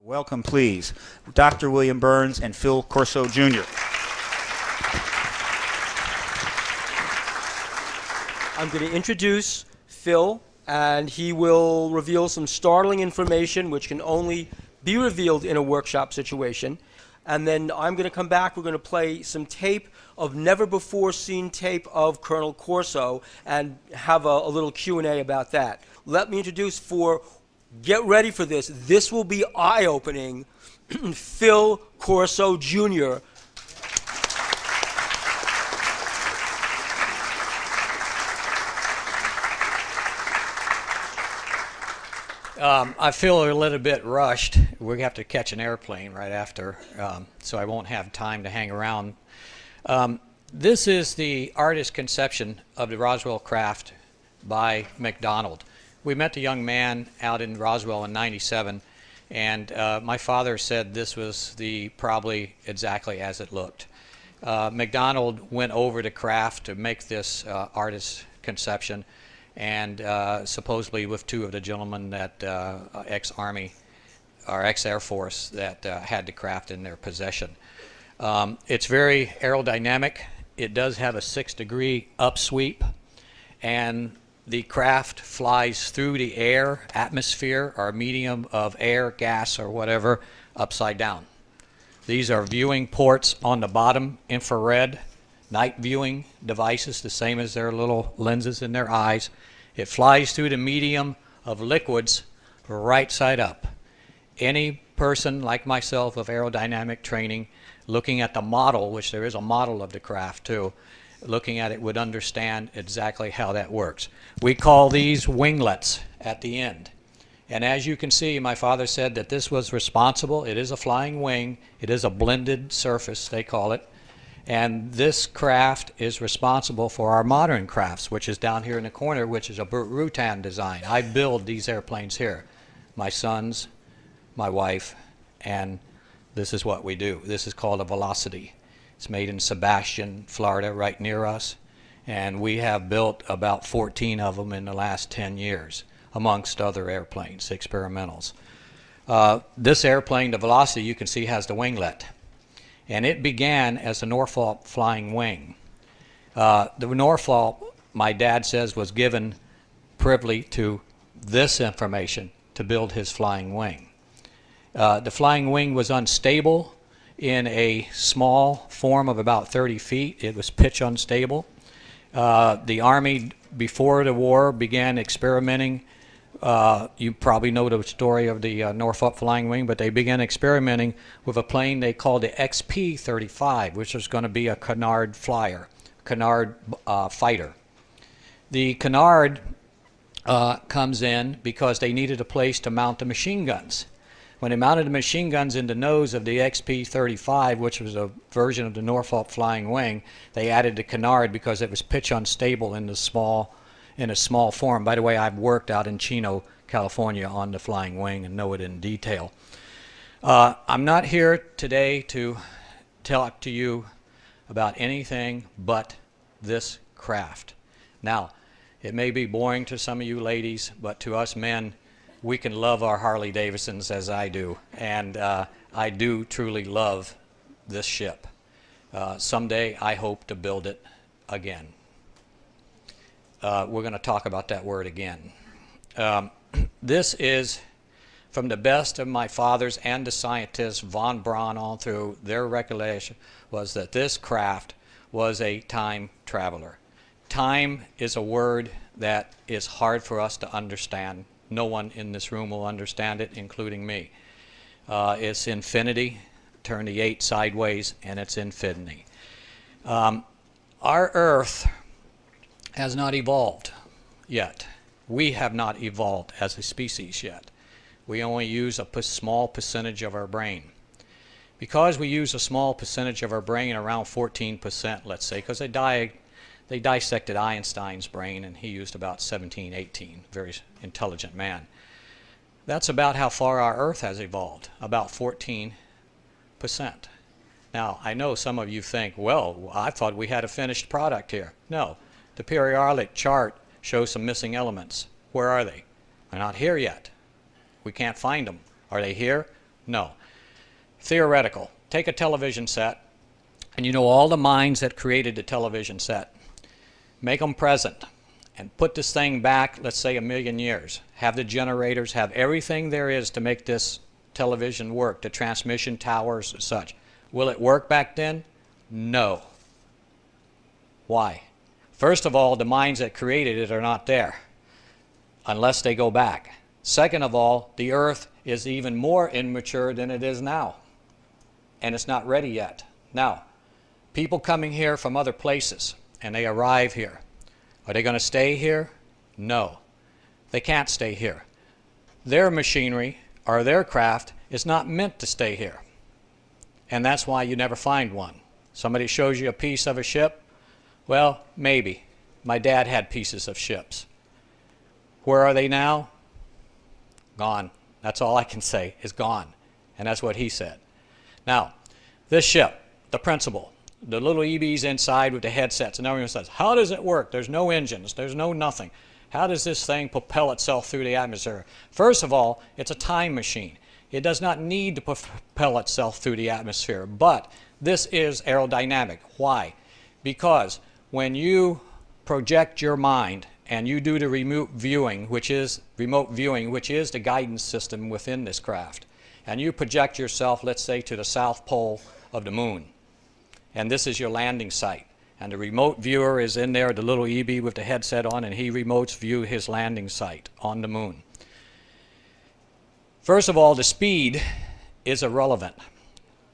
Welcome, please, Dr. William Burns and Phil Corso Jr. I'm going to introduce Phil, and he will reveal some startling information which can only be revealed in a workshop situation. And then I'm going to come back. We're going to play some tape of never-before-seen tape of Colonel Corso and have a little Q&A about that. Let me introduce get ready for this. This will be eye-opening. Phil Corso Jr. I feel a little bit rushed. We have to catch an airplane right after, so I won't have time to hang around. This is the artist's conception of the Roswell craft by McDonald. We met the young man out in Roswell in '97, and my father said this was probably exactly as it looked. McDonald went over the craft to make this artist's conception, and supposedly with two of the gentlemen that ex-Army or ex-Air Force that had the craft in their possession. It's very aerodynamic. It does have a 6-degree upsweep, and the craft flies through the atmosphere or medium of air, gas, or whatever, upside down. These are viewing ports on the bottom, infrared, night viewing devices, the same as their little lenses in their eyes. It flies through the medium of liquids right side up. Any person like myself of aerodynamic training looking at the model, which there is a model of the craft too, looking at it would understand exactly how that works. We call these winglets at the end. And as you can see, my father said that this was responsible. It is a flying wing. It is a blended surface, they call it. And this craft is responsible for our modern crafts, which is down here in the corner, which is a Rutan design. I build these airplanes here. My sons, my wife, and this is what we do. This is called a Velocity. It's made in Sebastian, Florida, right near us. And we have built about 14 of them in the last 10 years, amongst other airplanes, experimentals. This airplane, the Velocity, you can see has the winglet. And it began as a Norfolk flying wing. The Norfolk, my dad says, was given privily to this information to build his flying wing. The flying wing was unstable in a small form of about 30 feet. It was pitch unstable. The Army, before the war, began experimenting. You probably know the story of the Norfolk flying wing, but they began experimenting with a plane they called the XP-35, which was going to be a canard flyer, canard fighter. The canard comes in because they needed a place to mount the machine guns. When they mounted the machine guns in the nose of the XP-35, which was a version of the Norfolk flying wing, they added the canard because it was pitch unstable in a small form. By the way, I've worked out in Chino, California on the flying wing and know it in detail. I'm not here today to talk to you about anything but this craft. Now, it may be boring to some of you ladies, but to us men, we can love our Harley Davidsons as I do, and I do truly love this ship. Someday I hope to build it again. We're going to talk about that word again. This is from the best of my fathers and the scientists, von Braun on through, their recollection was that this craft was a time traveler. Time is a word that is hard for us to understand. No one in this room will understand it, including me. It's infinity. Turn the 8 sideways, and it's infinity. Our Earth has not evolved yet. We have not evolved as a species yet. We only use a small percentage of our brain. Because we use a small percentage of our brain, around 14%, let's say, because they dissected Einstein's brain, and he used about 17, 18, very intelligent man. That's about how far our Earth has evolved, about 14%. Now, I know some of you think, well, I thought we had a finished product here. No, the periodic chart shows some missing elements. Where are they? They're not here yet. We can't find them. Are they here? No. Theoretical. Take a television set, and you know all the minds that created the television set. Make them present, and put this thing back, let's say, 1,000,000 years. Have the generators, have everything there is to make this television work, the transmission towers and such. Will it work back then? No. Why? First of all, the minds that created it are not there, unless they go back. Second of all, the Earth is even more immature than it is now, and it's not ready yet. Now, people coming here from other places, and they arrive here, are they going to stay here? No. They can't stay here. Their machinery or their craft is not meant to stay here. And that's why you never find one. Somebody shows you a piece of a ship, well, maybe. My dad had pieces of ships. Where are they now? Gone. That's all I can say, is gone. And that's what he said. Now, this ship, the principal, the little EBs inside with the headsets, and everyone says, how does it work? There's no engines, there's no nothing. How does this thing propel itself through the atmosphere? First of all, it's a time machine. It does not need to propel itself through the atmosphere, but this is aerodynamic. Why? Because when you project your mind and you do the remote viewing, which is the guidance system within this craft, and you project yourself, let's say, to the south pole of the moon, and this is your landing site, and the remote viewer is in there, the little EB with the headset on, and he remotes view his landing site on the moon. First of all, the speed is irrelevant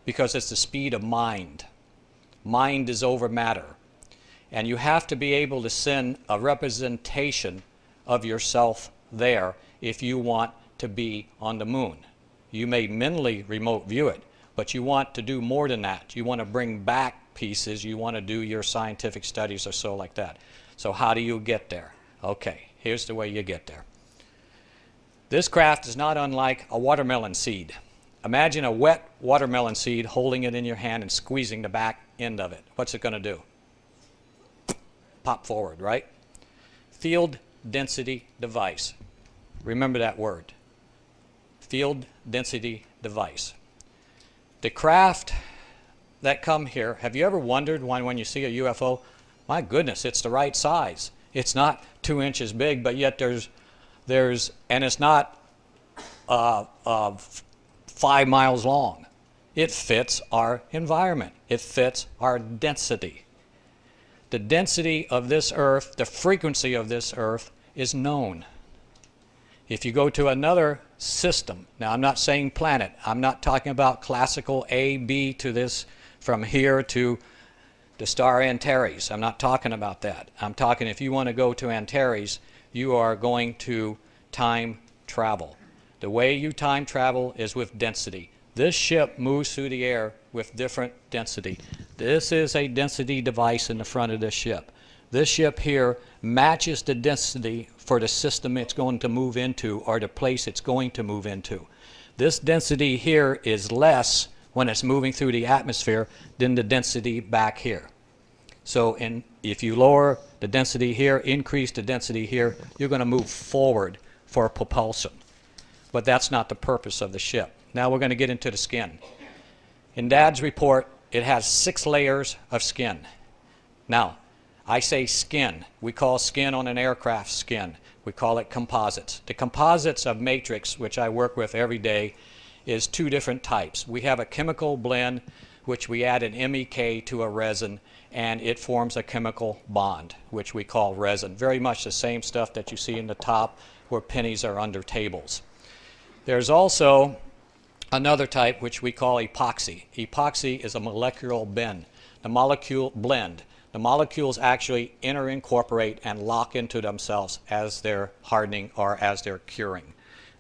because it's the speed of mind. Mind is over matter. And you have to be able to send a representation of yourself there if you want to be on the moon. You may mentally remote view it, but you want to do more than that. You want to bring back pieces. You want to do your scientific studies or so like that. So how do you get there? Okay, here's the way you get there. This craft is not unlike a watermelon seed. Imagine a wet watermelon seed, holding it in your hand and squeezing the back end of it. What's it going to do? Pop forward, right? Field density device. Remember that word. Field density device. The craft that come here, have you ever wondered when you see a UFO, my goodness, it's the right size. It's not 2 inches big, but yet and it's not 5 miles long. It fits our environment. It fits our density. The density of this Earth, the frequency of this Earth is known. If you go to another system, now I'm not saying planet, I'm not talking about classical A, B to this, from here to the star Antares. I'm not talking about that. I'm talking if you want to go to Antares, you are going to time travel. The way you time travel is with density. This ship moves through the air with different density. This is a density device in the front of this ship. This ship here matches the density for the system it's going to move into or the place it's going to move into. This density here is less when it's moving through the atmosphere than the density back here. So if you lower the density here, increase the density here, you're going to move forward for propulsion. But that's not the purpose of the ship. Now we're going to get into the skin. In Dad's report, it has 6 layers of skin. Now, I say skin. We call skin on an aircraft skin. We call it composites. The composites of matrix, which I work with every day, is 2 different types. We have a chemical blend, which we add an MEK to a resin, and it forms a chemical bond, which we call resin. Very much the same stuff that you see in the top where pennies are under tables. There's also another type which we call epoxy. Epoxy is a molecular blend. The molecules actually incorporate and lock into themselves as they're hardening or as they're curing.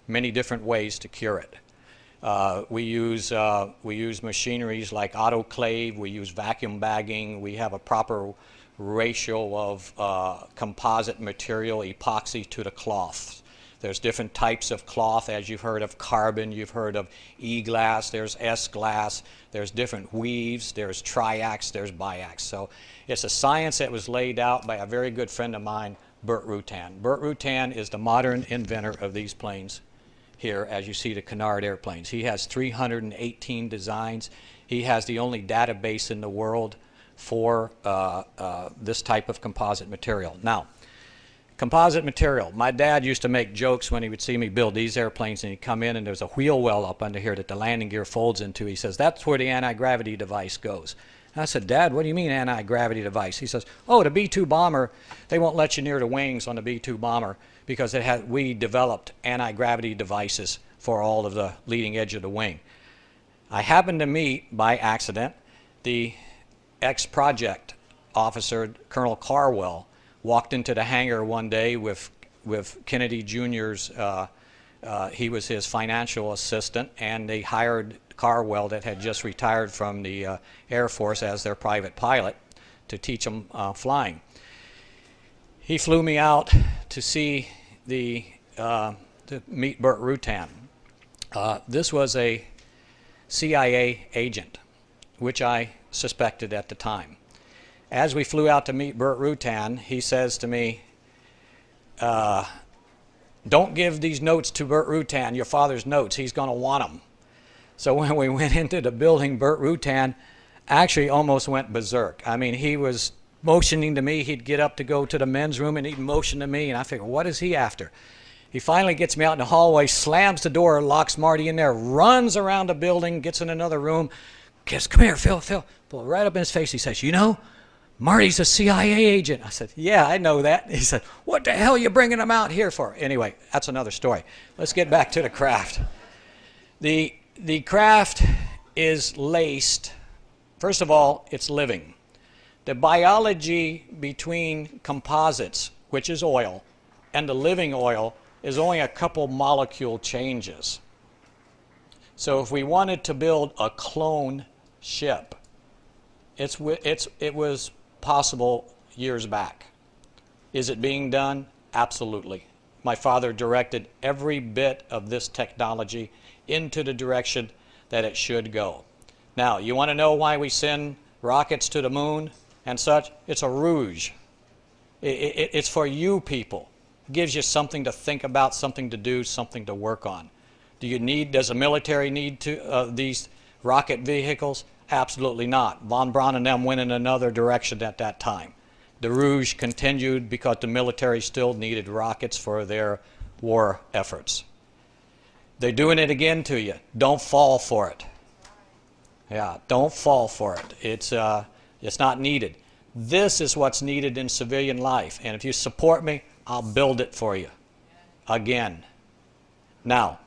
Many different ways to cure it. We use machineries like autoclave, we use vacuum bagging, we have a proper ratio of composite material, epoxy, to the cloth. There's different types of cloth, as you've heard of carbon, you've heard of E-glass, there's S-glass, there's different weaves, there's triax, there's biax. So it's a science that was laid out by a very good friend of mine, Burt Rutan. Burt Rutan is the modern inventor of these planes. here as you see the Canard airplanes. He has 318 designs. He has the only database in the world for this type of composite material. Now, composite material. My dad used to make jokes when he would see me build these airplanes, and he'd come in and there's a wheel well up under here that the landing gear folds into. He says, that's where the anti-gravity device goes. And I said, Dad, what do you mean anti-gravity device? He says, oh, the B-2 bomber, they won't let you near the wings on the B-2 bomber because we developed anti-gravity devices for all of the leading edge of the wing. I happened to meet, by accident, the ex-project officer, Colonel Carwell, walked into the hangar one day with Kennedy Jr.'s, he was his financial assistant, and they hired Carwell, that had just retired from the Air Force, as their private pilot to teach them flying. He flew me out to see to meet Burt Rutan. This was a CIA agent, which I suspected at the time. As we flew out to meet Burt Rutan, he says to me, don't give these notes to Burt Rutan, your father's notes, he's going to want them. So when we went into the building, Burt Rutan actually almost went berserk. I mean, he was motioning to me, he'd get up to go to the men's room and he'd motion to me, and I figured, what is he after? He finally gets me out in the hallway, slams the door, locks Marty in there, runs around the building, gets in another room, says, come here, Phil, pull right up in his face. He says, you know, Marty's a CIA agent. I said, yeah, I know that. He said, what the hell are you bringing him out here for? Anyway, that's another story. Let's get back to the craft. The craft is laced, first of all, it's living. The biology between composites, which is oil, and the living oil is only a couple molecule changes. So if we wanted to build a clone ship, it was possible years back. Is it being done? Absolutely. My father directed every bit of this technology into the direction that it should go. Now, you want to know why we send rockets to the moon and such? It's a rouge. It's for you people. It gives you something to think about, something to do, something to work on. Does the military need these rocket vehicles? Absolutely not. Von Braun and them went in another direction at that time. The rouge continued because the military still needed rockets for their war efforts. They're doing it again to you. Don't fall for it. Yeah, don't fall for it. It's not needed. This is what's needed in civilian life. And if you support me, I'll build it for you. Again. Now,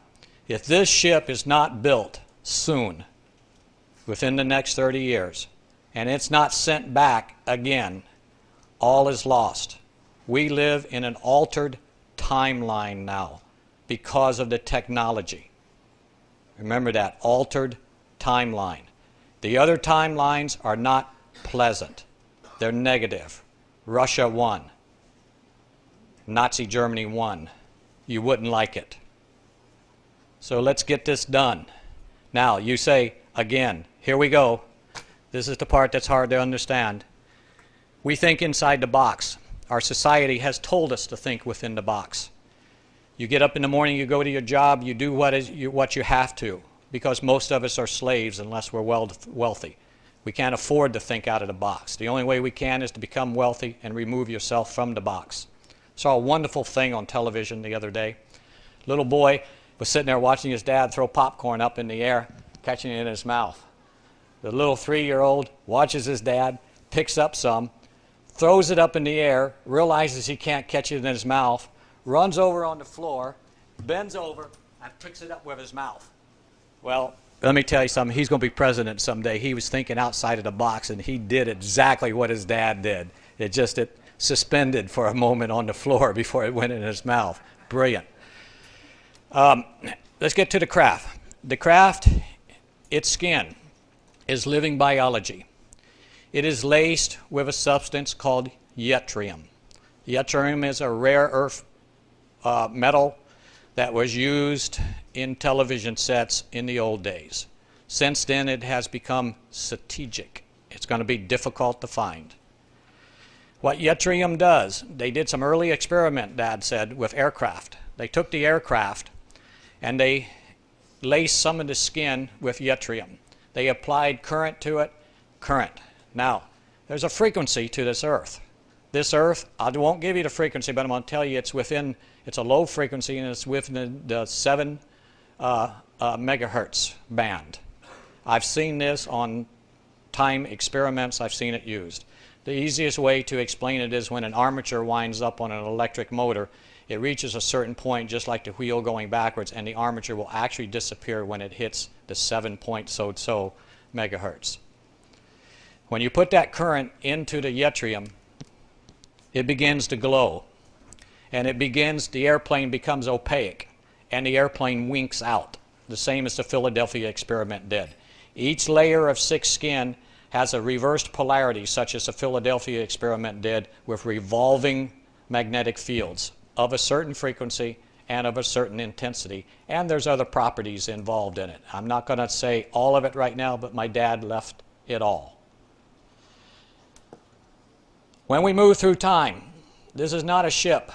if this ship is not built soon, within the next 30 years, and it's not sent back again, all is lost. We live in an altered timeline now because of the technology. Remember that, altered timeline. The other timelines are not pleasant. They're negative. Russia won. Nazi Germany won. You wouldn't like it. So let's get this done. Now, you say, again, here we go. This is the part that's hard to understand. We think inside the box. Our society has told us to think within the box. You get up in the morning, you go to your job, you do what you have to, because most of us are slaves unless we're wealthy. We can't afford to think out of the box. The only way we can is to become wealthy and remove yourself from the box. Saw a wonderful thing on television the other day. Little boy was sitting there watching his dad throw popcorn up in the air, catching it in his mouth. The little 3-year-old watches his dad, picks up some, throws it up in the air, realizes he can't catch it in his mouth, runs over on the floor, bends over, and picks it up with his mouth. Well, let me tell you something. He's going to be president someday. He was thinking outside of the box, and he did exactly what his dad did. It suspended for a moment on the floor before it went in his mouth. Brilliant. Let's get to the craft. The craft, its skin, is living biology. It is laced with a substance called yttrium. Yttrium is a rare earth metal that was used in television sets in the old days. Since then, it has become strategic. It's going to be difficult to find. What yttrium does, they did some early experiment, Dad said, with aircraft. They took the aircraft and they laced some of the skin with yttrium. They applied current to it, current. Now, there's a frequency to this Earth. This Earth, I won't give you the frequency, but I'm going to tell you it's a low frequency, and it's within the 7 megahertz band. I've seen this on time experiments. I've seen it used. The easiest way to explain it is when an armature winds up on an electric motor, it reaches a certain point, just like the wheel going backwards, and the armature will actually disappear when it hits the 7 point so megahertz. When you put that current into the yttrium, it begins to glow, and the airplane becomes opaque, and the airplane winks out, the same as the Philadelphia experiment did. Each layer of 6 skin has a reversed polarity, such as the Philadelphia experiment did, with revolving magnetic fields of a certain frequency and of a certain intensity, and there's other properties involved in it. I'm not going to say all of it right now, but my dad left it all. When we move through time, this is not a ship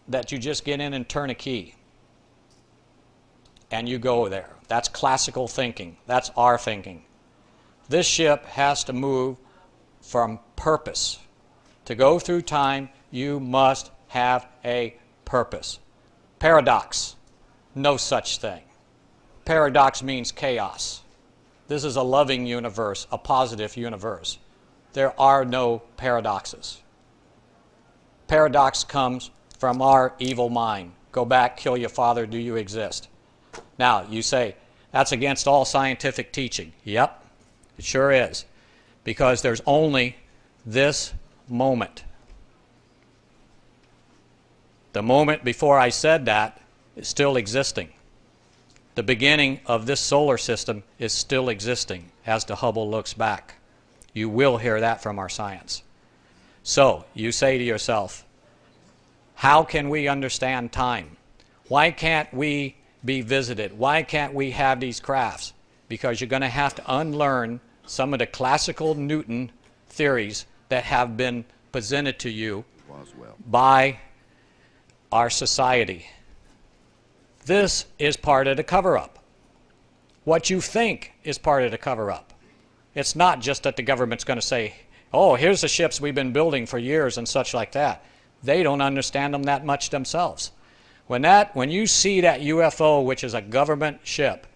that you just get in and turn a key and you go there. That's classical thinking. That's our thinking. This ship has to move from purpose. To go through time, you must have a purpose. Paradox, no such thing. Paradox means chaos. This is a loving universe, a positive universe. There are no paradoxes. Paradox comes from our evil mind. Go back, kill your father, do you exist? Now, you say, that's against all scientific teaching. Yep, it sure is. Because there's only this moment. The moment before I said that is still existing. The beginning of this solar system is still existing as the Hubble looks back. You will hear that from our science. So, you say to yourself, how can we understand time? Why can't we be visited? Why can't we have these crafts? Because you're going to have to unlearn some of the classical Newton theories that have been presented to you by our society. This is part of the cover-up. What you think is part of the cover-up. It's not just that the government's going to say, oh, here's the ships we've been building for years and such like that. They don't understand them that much themselves. When you see that UFO, which is a government ship,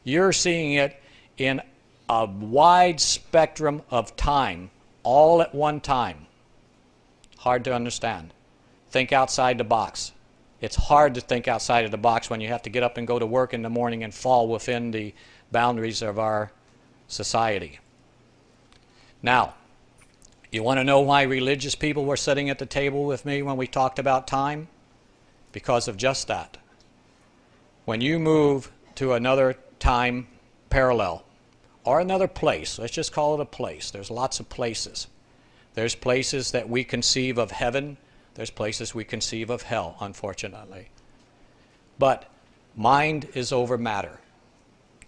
you're seeing it in a wide spectrum of time, all at one time. Hard to understand. Think outside the box. It's hard to think outside of the box when you have to get up and go to work in the morning and fall within the boundaries of our society. Now, you want to know why religious people were sitting at the table with me when we talked about time? Because of just that. When you move to another time parallel, or another place, let's just call it a place. There's lots of places. There's places that we conceive of heaven. There's places we conceive of hell, unfortunately. But mind is over matter.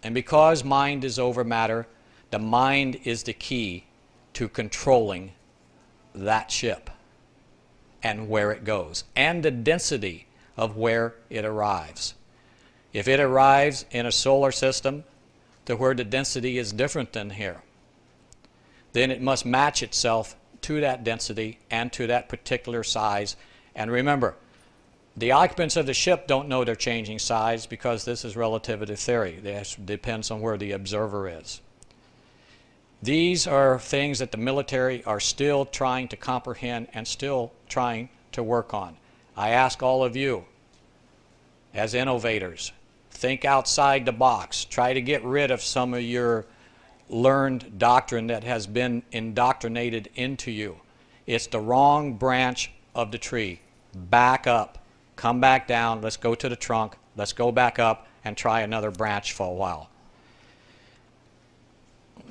And because mind is over matter, the mind is the key to controlling that ship and where it goes, and the density of where it arrives. If it arrives in a solar system to where the density is different than here, then it must match itself to that density and to that particular size. And remember, the occupants of the ship don't know they're changing size because this is relativity theory. This depends on where the observer is. These are things that the military are still trying to comprehend and still trying to work on. I ask all of you, as innovators, think outside the box. Try to get rid of some of your learned doctrine that has been indoctrinated into you. It's the wrong branch of the tree. Back up. Come back down. Let's go to the trunk. Let's go back up and try another branch for a while.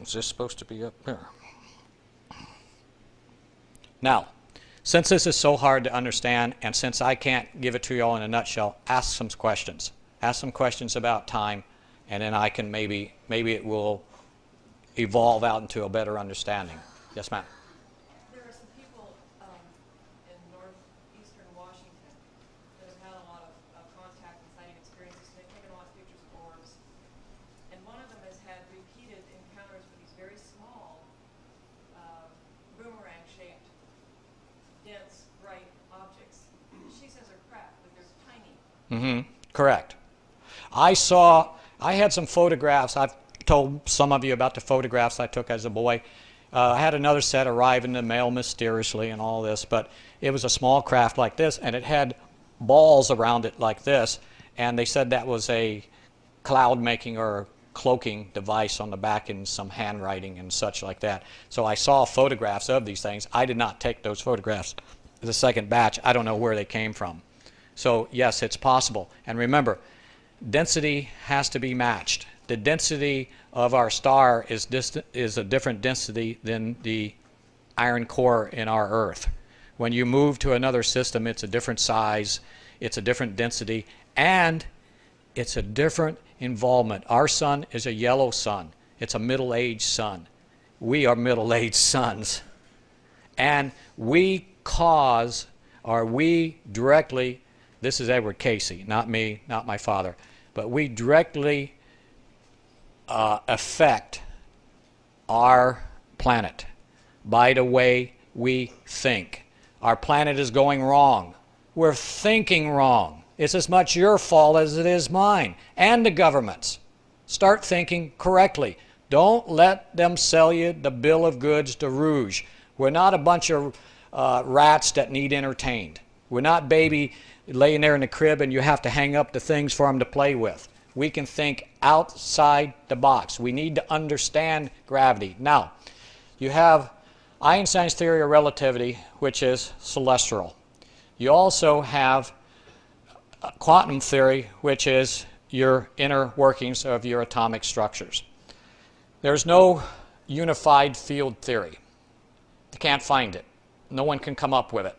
Is this supposed to be up there? Now, since this is so hard to understand, and since I can't give it to you all in a nutshell, ask some questions. Ask some questions about time, and then I can maybe it will evolve out into a better understanding. Yes, ma'am. There are some people in northeastern Washington that have had a lot of contact and sighting experiences. They've taken a Correct. I had some photographs. I've told some of you about the photographs I took as a boy. I had another set arrive in the mail mysteriously and all this, but it was a small craft like this, and it had balls around it like this, and they said that was a cloud making or cloaking device on the back and some handwriting and such like that. So I saw photographs of these things. I did not take those photographs. The second batch, I don't know where they came from. So yes, it's possible. And remember, density has to be matched. The density of our star is a different density than the iron core in our Earth. When you move to another system, it's a different size, it's a different density, and it's a different involvement. Our sun is a yellow sun. It's a middle-aged sun. We are middle-aged suns. And we cause, or we directly, this is Edward Casey, not me, not my father, but we directly affect our planet by the way we think. Our planet is going wrong. We're thinking wrong. It's as much your fault as it is mine and the government's. Start thinking correctly. Don't let them sell you the bill of goods de rouge. We're not a bunch of rats that need entertained. We're not baby laying there in the crib and you have to hang up the things for them to play with. We can think outside the box. We need to understand gravity. Now, you have Einstein's theory of relativity, which is celestial. You also have quantum theory, which is your inner workings of your atomic structures. There's no unified field theory. They can't find it. No one can come up with it.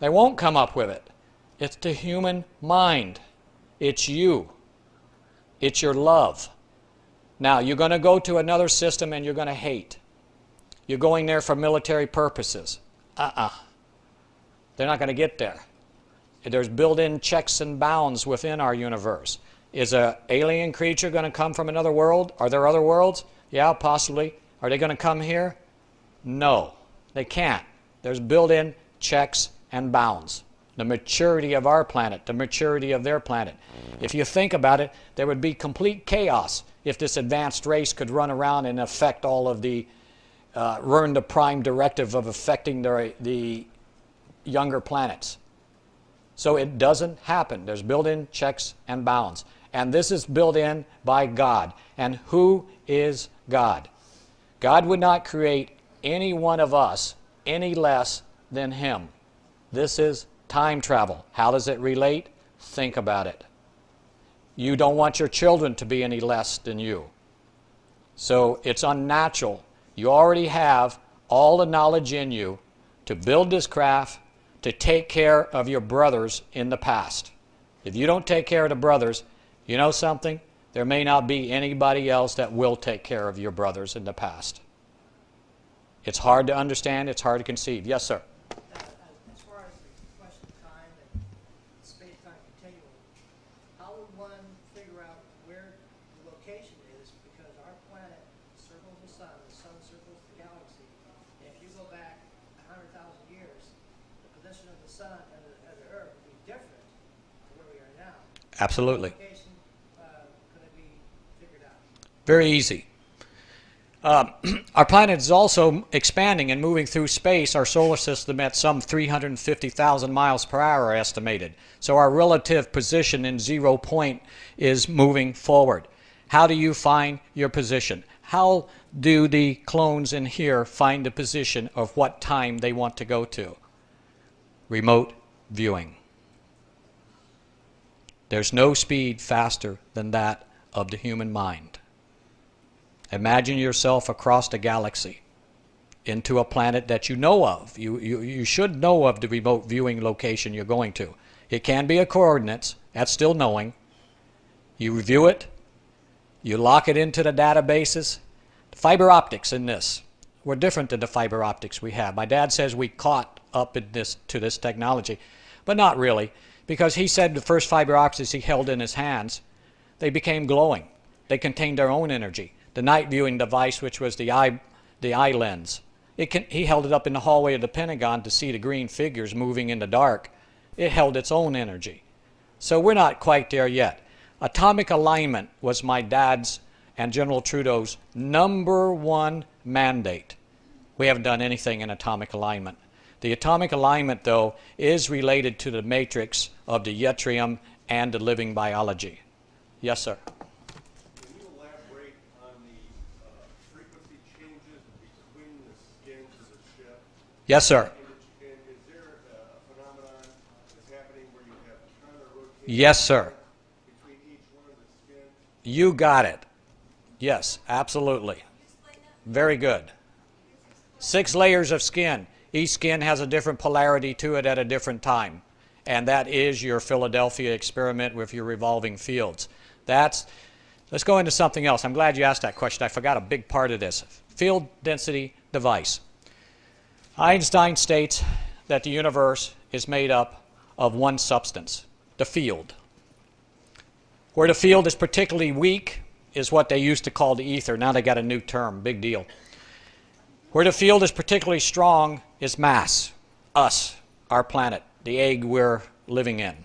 They won't come up with it. It's the human mind. It's you. It's your love. Now, you're going to go to another system and you're going to hate. You're going there for military purposes. They're not going to get there. There's built-in checks and bounds within our universe. Is an alien creature going to come from another world? Are there other worlds? Yeah, possibly. Are they going to come here? No, they can't. There's built-in checks and bounds. The maturity of our planet, the maturity of their planet. If you think about it, there would be complete chaos if this advanced race could run around and affect all of the, run the prime directive of affecting the younger planets. So it doesn't happen. There's built-in checks and bounds. And this is built in by God. And who is God? God would not create any one of us any less than Him. This is time travel. How does it relate? Think about it. You don't want your children to be any less than you. So it's unnatural. You already have all the knowledge in you to build this craft, to take care of your brothers in the past. If you don't take care of the brothers, you know something? There may not be anybody else that will take care of your brothers in the past. It's hard to understand. It's hard to conceive. Yes, sir. As far as the question of time and space-time continuum, how would one figure out where the location is? Because our planet circles the sun circles the galaxy. And if you go back 100,000 years, the position of the sun and the Earth would be different to where we are now. Absolutely. What location could it be figured out? Very easy. Our planet is also expanding and moving through space, our solar system, at some 350,000 miles per hour estimated. So our relative position in 0 point is moving forward. How do you find your position? How do the clones in here find the position of what time they want to go to? Remote viewing. There's no speed faster than that of the human mind. Imagine yourself across the galaxy into a planet that you know of. You should know of the remote viewing location you're going to. It can be a coordinates. That's still knowing. You review it. You lock it into the databases. Fiber optics in this. We're different than the fiber optics we have. My dad says we caught up in to this technology, but not really, because he said the first fiber optics he held in his hands, they became glowing. They contained their own energy. The night viewing device, which was the eye lens, he held it up in the hallway of the Pentagon to see the green figures moving in the dark. It held its own energy. So we're not quite there yet. Atomic alignment was my dad's and General Trudeau's #1 mandate. We haven't done anything in atomic alignment. The atomic alignment, though, is related to the matrix of the yttrium and the living biology. Yes, sir. Can you elaborate on the frequency changes between the skins of the ship? Yes, sir. And is there a phenomenon that's happening where you have counter-rotation Yes, sir. between each one of the skins? You got it. Yes, absolutely. Very good. 6 layers of skin. Each skin has a different polarity to it at a different time. And that is your Philadelphia experiment with your revolving fields. Let's go into something else. I'm glad you asked that question. I forgot a big part of this. Field density device. Einstein states that the universe is made up of one substance, the field. Where the field is particularly weak is what they used to call the ether. Now they got a new term, big deal. Where the field is particularly strong is mass, us, our planet, the egg we're living in.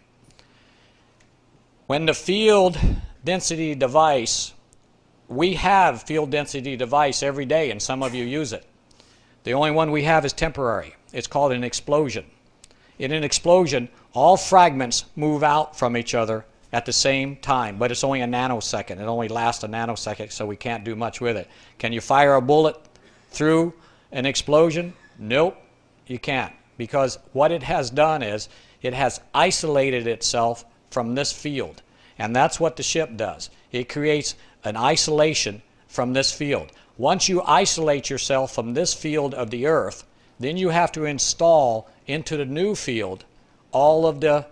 When the field density device, we have field density device every day and some of you use it. The only one we have is temporary. It's called an explosion. In an explosion, all fragments move out from each other at the same time, but it's only a nanosecond. It only lasts a nanosecond, so we can't do much with it. Can you fire a bullet through an explosion? Nope, you can't, because what it has done is it has isolated itself from this field, and that's what the ship does. It creates an isolation from this field. Once you isolate yourself from this field of the Earth, then you have to install into the new field all of the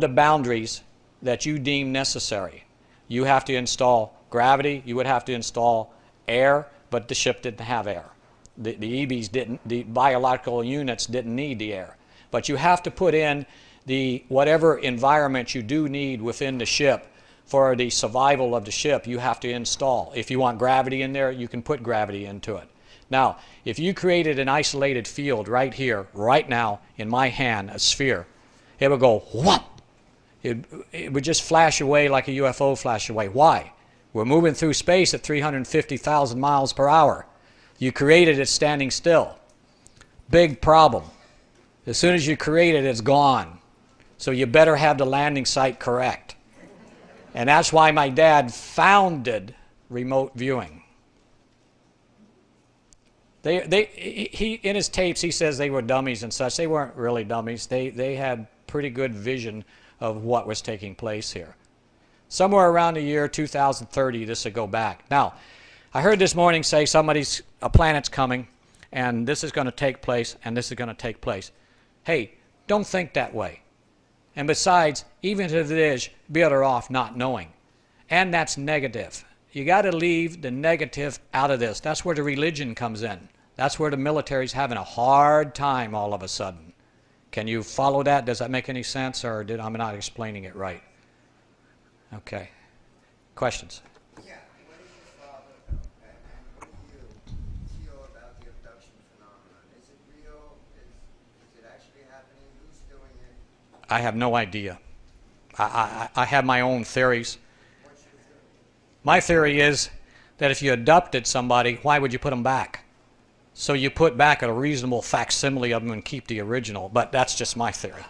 boundaries that you deem necessary. You have to install gravity, you would have to install air, but the ship didn't have air. The EBs didn't, the biological units didn't need the air. But you have to put in the whatever environment you do need within the ship for the survival of the ship, you have to install. If you want gravity in there, you can put gravity into it. Now, if you created an isolated field right here, right now, in my hand, a sphere, it would go whoop. It would just flash away like a UFO flash away. Why? We're moving through space at 350,000 miles per hour. You created it standing still. Big problem. As soon as you create it, it's gone. So you better have the landing site correct. And that's why my dad founded remote viewing. In his tapes, he says they were dummies and such. They weren't really dummies. They had pretty good vision of what was taking place here. Somewhere around the year 2030, this would go back. Now, I heard this morning say a planet's coming, and this is going to take place, and this is going to take place. Hey, don't think that way. And besides, even if it is, be better off not knowing. And that's negative. You got to leave the negative out of this. That's where the religion comes in. That's where the military's having a hard time all of a sudden. Can you follow that? Does that make any sense, or I'm not explaining it right? Okay. Questions? Yeah. What is your father and what do you feel about the abduction phenomenon? Is it real? Is it actually happening? Who's doing it? I have no idea. I have my own theories. What's your theory? My theory is that if you adopted somebody, why would you put them back? So you put back a reasonable facsimile of them and keep the original, but that's just my theory.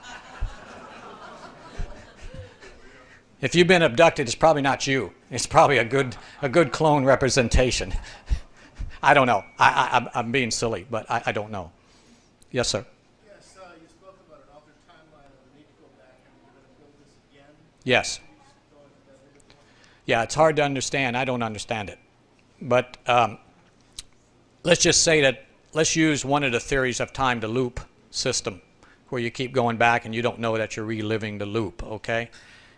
If you've been abducted, it's probably not you. It's probably a good clone representation. I don't know. I'm being silly, but I don't know. Yes, sir. Yes, you spoke about an altered timeline of the need to go back and you're going to build this again. Yes. Can you just go into that a little bit more? Yeah, it's hard to understand. I don't understand it. But let's just say that, let's use one of the theories of time, the loop system, where you keep going back and you don't know that you're reliving the loop, okay?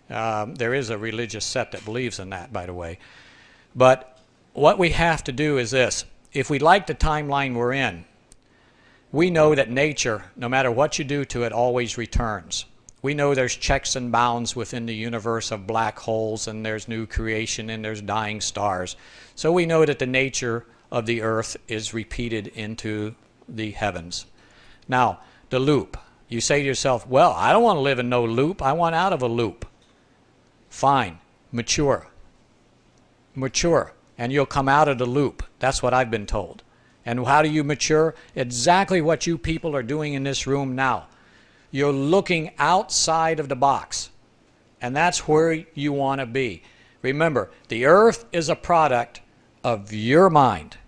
There is a religious set that believes in that, by the way. But what we have to do is this. If we like the timeline we're in, we know that nature, no matter what you do to it, always returns. We know there's checks and bounds within the universe of black holes, and there's new creation, and there's dying stars. So we know that the nature of the earth is repeated into the heavens. Now, the loop. You say to yourself, well, I don't want to live in no loop. I want out of a loop. Fine. Mature. Mature. And you'll come out of the loop. That's what I've been told. And how do you mature? Exactly what you people are doing in this room now. You're looking outside of the box. And that's where you want to be. Remember, the earth is a product of your mind.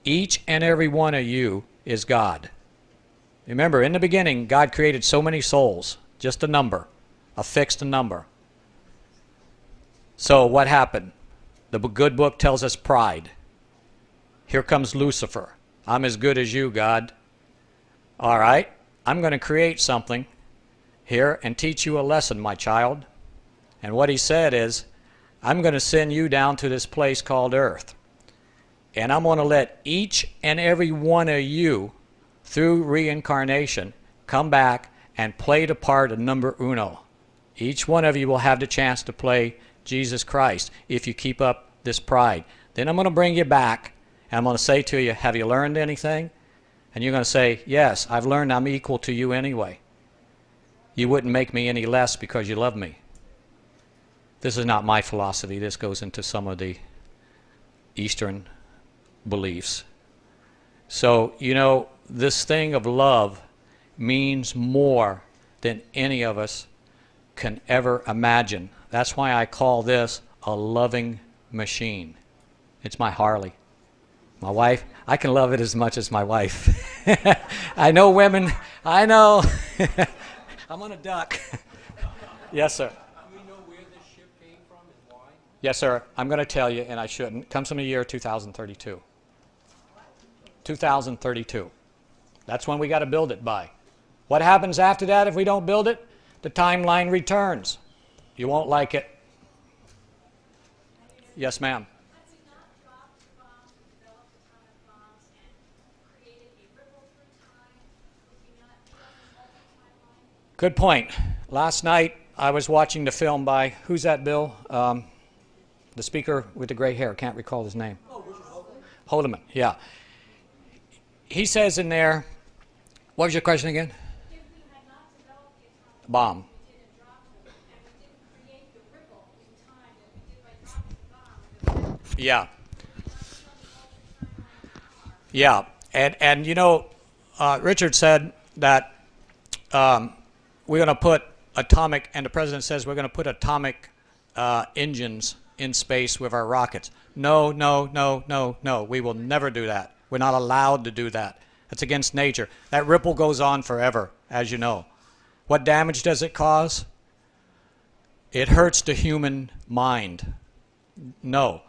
Each and every one of you is God. Remember, in the beginning, God created so many souls. Just a number. A fixed number. So what happened? The good book tells us pride. Here comes Lucifer. I'm as good as you, God. All right, I'm going to create something here and teach you a lesson, my child. And what he said is, I'm going to send you down to this place called Earth. And I'm going to let each and every one of you, through reincarnation, come back and play the part of number uno. Each one of you will have the chance to play Jesus Christ if you keep up this pride. Then I'm going to bring you back, and I'm going to say to you, have you learned anything? And you're going to say, yes, I've learned I'm equal to you anyway. You wouldn't make me any less because you love me. This is not my philosophy. This goes into some of the Eastern beliefs. So, you know, this thing of love means more than any of us can ever imagine. That's why I call this a loving machine. It's my Harley. My wife, I can love it as much as my wife. I know women, I know. I'm on a duck. Yes, sir. Do we know where this ship came from and why? Yes, sir. I'm going to tell you, and I shouldn't. It comes from the year 2032. 2032. That's when we got to build it by. What happens after that if we don't build it? The timeline returns. You won't like it. Yes, ma'am. Has he not dropped bombs and developed atomic bombs and created a ripple through time? Would he not alter timeline? Good point. Last night I was watching the film by, who's that, Bill? The speaker with the gray hair. Can't recall his name. Oh, Richard Holdeman, yeah. He says in there, what was your question again? If we had not developed the atomic Bomb. we didn't drop them, and we didn't create the ripple in time that we did by dropping the bomb, Yeah. Yeah. And you know, Richard said that we're going to put atomic, and the president says we're going to put atomic engines in space with our rockets. No, no, no, no, no. We will never do that. We're not allowed to do that. That's against nature. That ripple goes on forever, as you know. What damage does it cause? It hurts the human mind. No.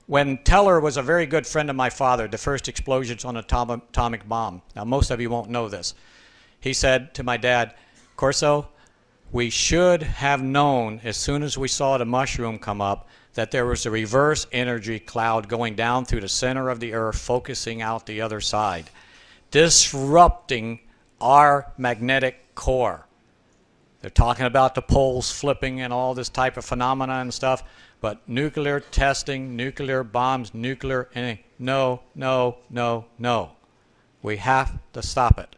When Teller was a very good friend of my father, the first explosions on an atomic bomb, now most of you won't know this, he said to my dad, Corso, we should have known as soon as we saw the mushroom come up that there was a reverse energy cloud going down through the center of the earth, focusing out the other side, disrupting our magnetic core. They're talking about the poles flipping and all this type of phenomena and stuff, but nuclear testing, nuclear bombs, nuclear anything, no, no, no, no. We have to stop it.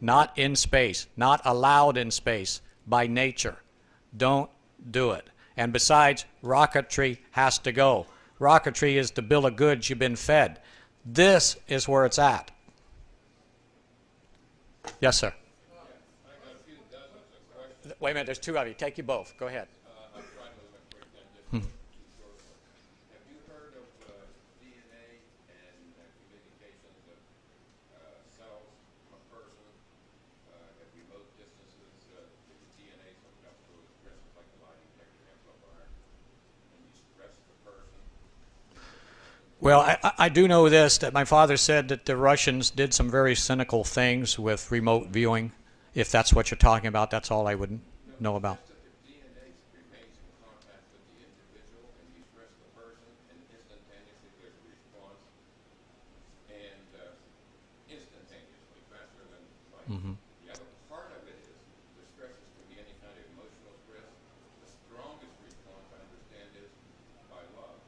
Not in space, not allowed in space by nature. Don't do it. And besides, rocketry has to go. Rocketry is the bill of goods you've been fed. This is where it's at. Yes, sir. Wait a minute, there's two of you. Take you both. Go ahead. Have you heard of DNA and communications of cells from a person at remote distances? If the DNA is hooked up to a stress like a lie detector amplifier, and you stress the person. Well, I do know this, that my father said that the Russians did some very cynical things with remote viewing. If that's what you're talking about, that's all I would know about. If DNA remains in contact with the individual and you stress the person, and instantaneously there's a response, and instantaneously, faster than light. The other part of it is the stresses can be any kind of emotional stress. The strongest response, I understand, is by love.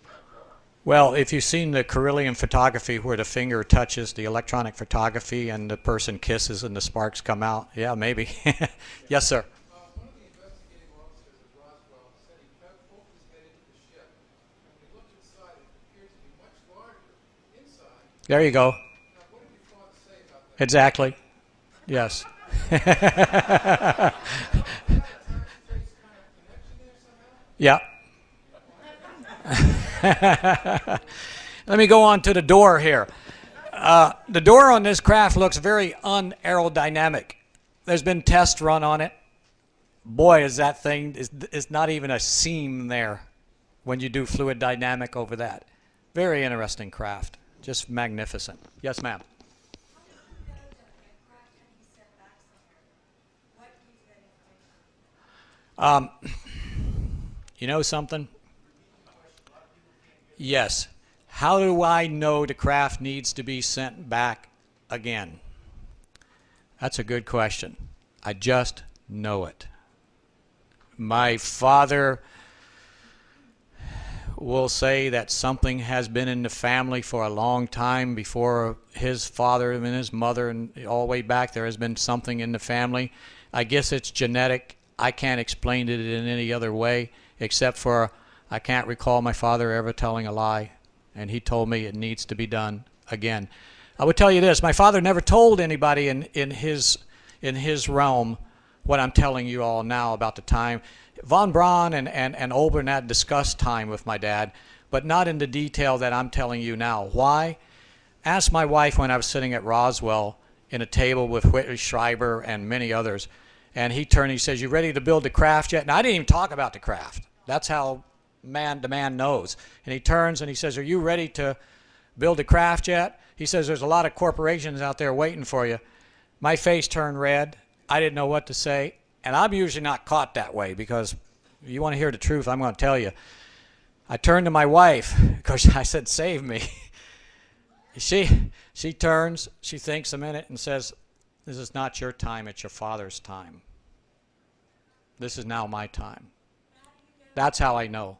That's all. Well, if you've seen the Carillion photography where the finger touches the electronic photography and the person kisses and the sparks come out, yeah, maybe. Yes, sir. One of the investigating officers at Roswell said he poked his head into the ship, and when he looked inside, it appeared to be much larger inside. There you go. Now, what did your father say about that? Exactly. Yes. Yeah. Let me go on to the door here. The door on this craft looks very unaerodynamic. There's been tests run on it. Boy, is that thing, is not even a seam there when you do fluid dynamic over that. Very interesting craft. Just magnificent. Yes, ma'am. You know something? Yes. How do I know the craft needs to be sent back again? That's a good question. I just know it. My father will say that something has been in the family for a long time before his father and his mother, and all the way back there has been something in the family. I guess it's genetic. I can't explain it in any other way except for I can't recall my father ever telling a lie, and he told me it needs to be done again. I would tell you this: my father never told anybody in his realm what I'm telling you all now about the time. Von Braun and Olbern had discussed time with my dad, but not in the detail that I'm telling you now. Why? Ask my wife when I was sitting at Roswell in a table with Whitley Schreiber and many others, and he turned and he says, "You ready to build the craft yet?" And I didn't even talk about the craft. That's how the man knows. And he turns and he says, "Are you ready to build the craft yet?" He says, "There's a lot of corporations out there waiting for you." My face turned red. I didn't know what to say. And I'm usually not caught that way, because if you want to hear the truth, I'm going to tell you. I turned to my wife because I said, "Save me." She turns, she thinks a minute and says, "This is not your time, it's your father's time. This is now my time." That's how I know.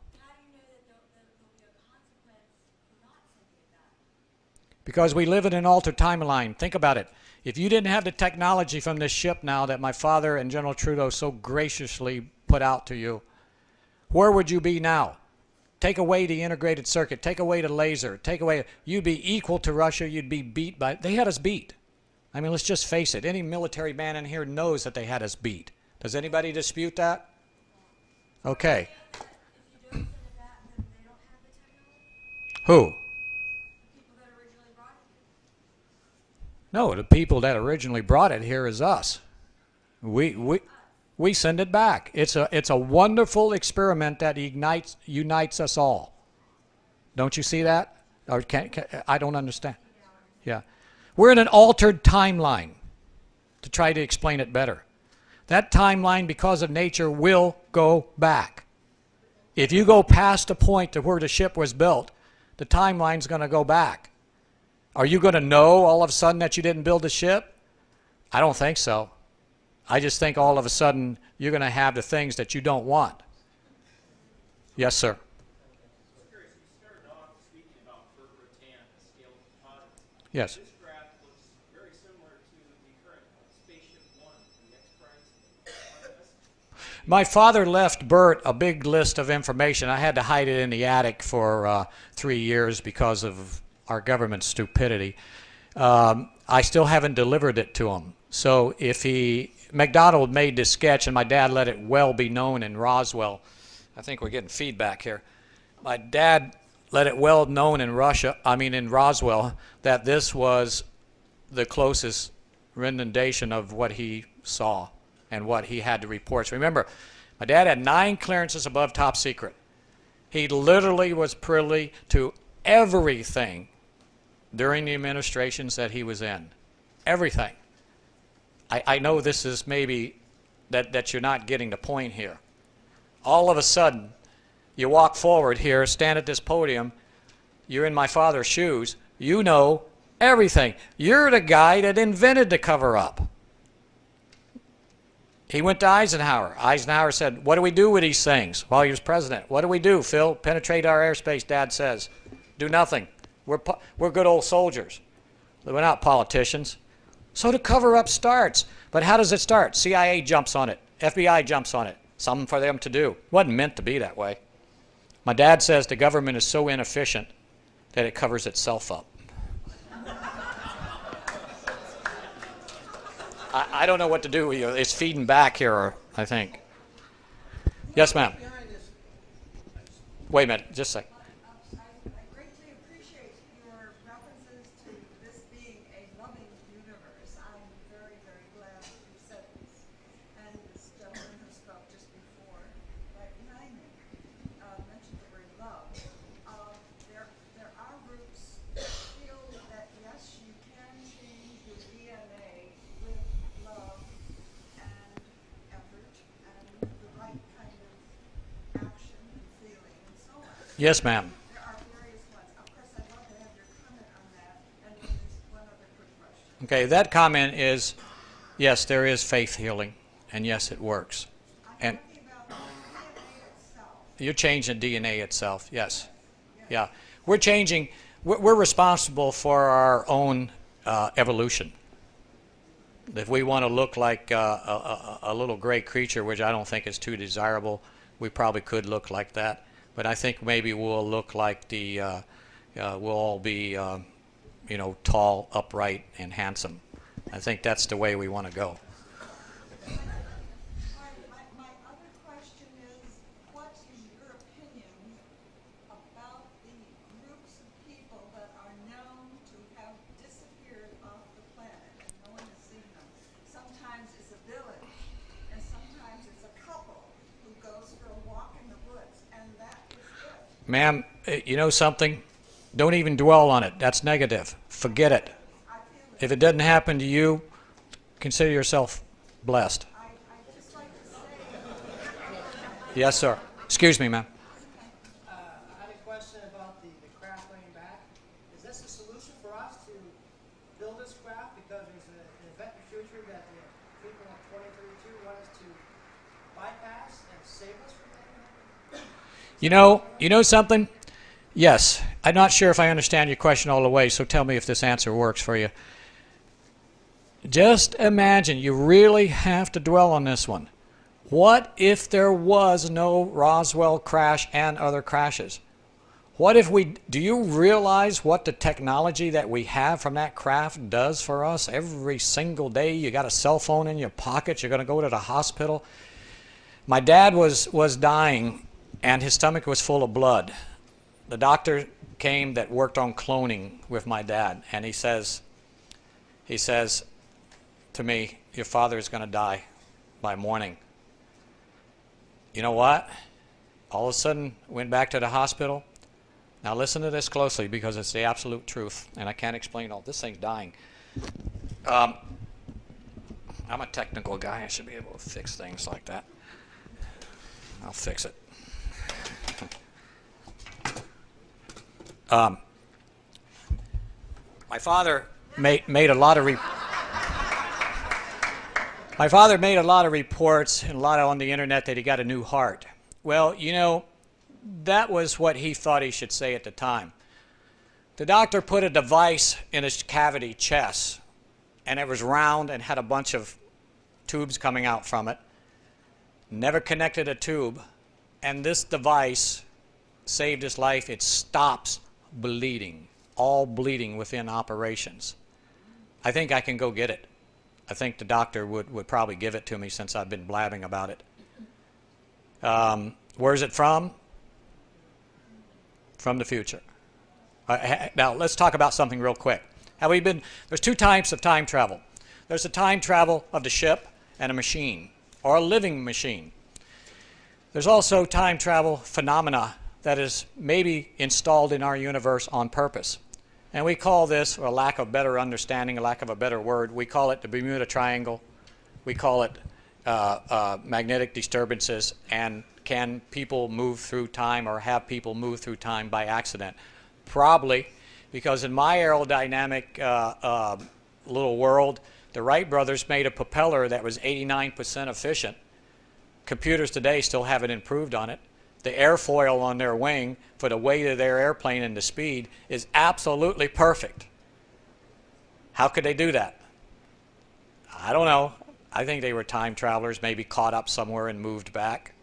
Because we live in an altered timeline. Think about it. If you didn't have the technology from this ship now that my father and General Trudeau so graciously put out to you, where would you be now? Take away the integrated circuit, take away the laser, you'd be equal to Russia, you'd be beat by, they had us beat. I mean, let's just face it, any military man in here knows that they had us beat. Does anybody dispute that? Okay. Who? No, the people that originally brought it here is us. We send it back. It's a wonderful experiment that unites us all. Don't you see that? Or I don't understand. Yeah, we're in an altered timeline. To try to explain it better, that timeline, because of nature, will go back. If you go past the point to where the ship was built, the timeline's going to go back. Are you going to know all of a sudden that you didn't build the ship? I don't think so. I just think all of a sudden you're going to have the things that you don't want. Yes, sir. Yes. This graph looks very similar to the current Spaceship One, the X-Prize. My father left Bert a big list of information. I had to hide it in the attic for 3 years because of our government's stupidity. I still haven't delivered it to him. So if McDonald made this sketch, and my dad let it well be known in Roswell. I think we're getting feedback here. My dad let it well known in Roswell, that this was the closest rendition of what he saw and what he had to report. So remember, my dad had 9 clearances above top secret. He literally was privy to everything during the administrations that he was in. Everything. I know this is maybe that you're not getting the point here. All of a sudden, you walk forward here, stand at this podium, you're in my father's shoes, you know everything. You're the guy that invented the cover-up. He went to Eisenhower. Eisenhower said, "What do we do with these things?" While he was president. "What do we do, Phil? Penetrate our airspace," Dad says. Do nothing. We're good old soldiers. We're not politicians. So the cover-up starts. But how does it start? CIA jumps on it. FBI jumps on it. Something for them to do. Wasn't meant to be that way. My dad says the government is so inefficient that it covers itself up. I don't know what to do with you. It's feeding back here, I think. Yes, ma'am. Wait a minute. Just a sec. I greatly appreciate your references to this being a loving universe. I'm very, very glad that you said this. And this gentleman who spoke just before, right behind me, mentioned the word love. There are groups that feel that, yes, you can change your DNA with love and effort and the right kind of action and feeling and so on. Yes, ma'am. There are various ones. Of course, I'd love to have your comment on that. And then there's one other quick question. Okay, that comment is, yes, there is faith healing, and yes, it works. And I'm talking about the DNA itself. you're changing DNA itself, yes. Yeah. We're changing, we're responsible for our own evolution. If we want to look like a little gray creature, which I don't think is too desirable, we probably could look like that. But I think maybe we'll look like we'll all be, tall, upright, and handsome. I think that's the way we want to go. My other question is, what is your opinion about the groups of people that are known to have disappeared off the planet and no one has seen them? Sometimes it's a village, and sometimes it's a couple who goes for a walk in the woods, and that is it. Ma'am, you know something? Don't even dwell on it. That's negative. Forget it. I feel If it doesn't happen to you, consider yourself blessed. I'd just like to say, Yes, sir. Excuse me, ma'am. I had a question about the craft laying back. Is this a solution for us to build this craft because there's an event in the future that the people in 2032 want us to bypass and save us from that? You know something? Yes. I'm not sure if I understand your question all the way, so tell me if this answer works for you. Just imagine, you really have to dwell on this one. What if there was no Roswell crash and other crashes? What if do you realize what the technology that we have from that craft does for us every single day? You got a cell phone in your pocket, you're going to go to the hospital. My dad was dying and his stomach was full of blood. The doctor came that worked on cloning with my dad, and he says to me, your father is going to die by morning. You know what? All of a sudden, went back to the hospital. Now listen to this closely because it's the absolute truth, and I can't explain all. This thing's dying. I'm a technical guy. I should be able to fix things like that. I'll fix it. My father made a lot of reports and a lot on the internet that he got a new heart. Well, that was what he thought he should say at the time. The doctor put a device in his cavity chest, and it was round and had a bunch of tubes coming out from it. Never connected a tube, and this device saved his life. It stops bleeding, all bleeding within operations. I think I can go get it. I think the doctor would probably give it to me since I've been blabbing about it. Where's it from? From the future. Now, let's talk about something real quick. There's two types of time travel. There's the time travel of the ship and a machine, or a living machine. There's also time travel phenomena that is maybe installed in our universe on purpose. And we call this, or a lack of better understanding, a lack of a better word, we call it the Bermuda Triangle. We call it magnetic disturbances. And can people move through time, or have people move through time by accident? Probably, because in my aerodynamic little world, the Wright brothers made a propeller that was 89% efficient. Computers today still haven't improved on it. the airfoil on their wing for the weight of their airplane and the speed is absolutely perfect. How could they do that? I don't know. I think they were time travelers, maybe caught up somewhere and moved back.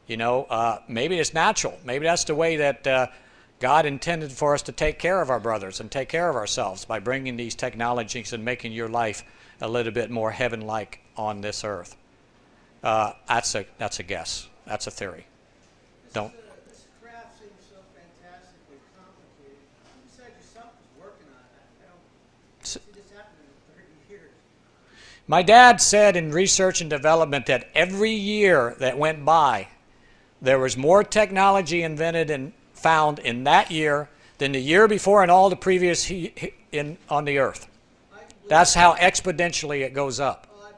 You know, maybe it's natural. Maybe that's the way that God intended for us to take care of our brothers and take care of ourselves, by bringing these technologies and making your life a little bit more heaven-like on this earth. That's a guess. That's a theory. Don't. This craft seems so fantastically complicated. Who besides yourself is working on it? I don't see this happening in 30 years. My dad said in research and development that every year that went by, there was more technology invented and found in that year than the year before and all the previous on the earth. That's how exponentially it goes up. Well, I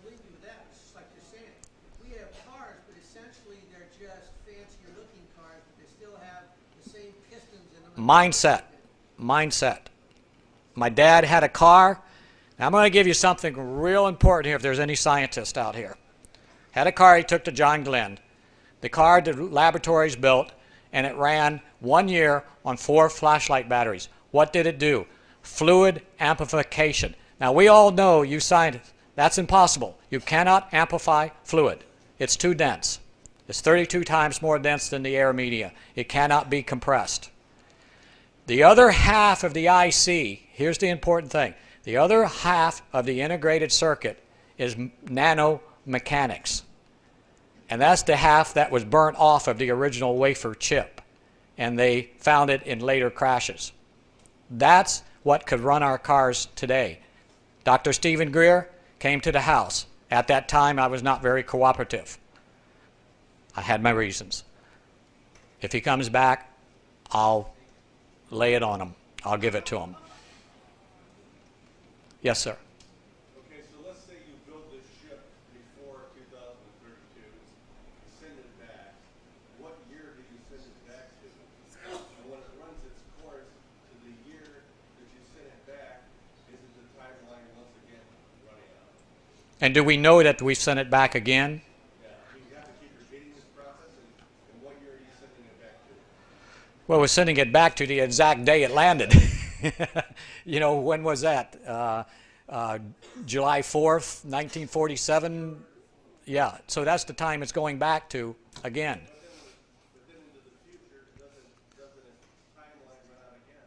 believe you with that. It's just like you're saying. We have cars, but essentially they're just fancier looking cars, but they still have the same pistons in them. Mindset. My dad had a car. Now I'm going to give you something real important here if there's any scientists out here. Had a car he took to John Glenn. The car the laboratories built, and it ran 1 year on 4 flashlight batteries. What did it do? Fluid amplification. Now we all know, you scientists, that's impossible. You cannot amplify fluid. It's too dense. It's 32 times more dense than the air media. It cannot be compressed. The other half of the IC, here's the important thing, the other half of the integrated circuit is nanomechanics. And that's the half that was burnt off of the original wafer chip. And they found it in later crashes. That's what could run our cars today. Dr. Stephen Greer came to the house. At that time, I was not very cooperative. I had my reasons. If he comes back, I'll lay it on him. I'll give it to him. Yes, sir. Okay, so let's say you build this ship before 2032, send it back. What year do you send it back to? And when it runs its course to the year that you sent it back, isn't the timeline once again running out? And do we know that we've sent it back again? Yeah, you have to keep repeating this process, and what year are you sending it back to? Well, we're sending it back to the exact day it landed. You know, when was that? July 4th, 1947? Yeah, so that's the time it's going back to again. But then into the future, doesn't its timeline run out again?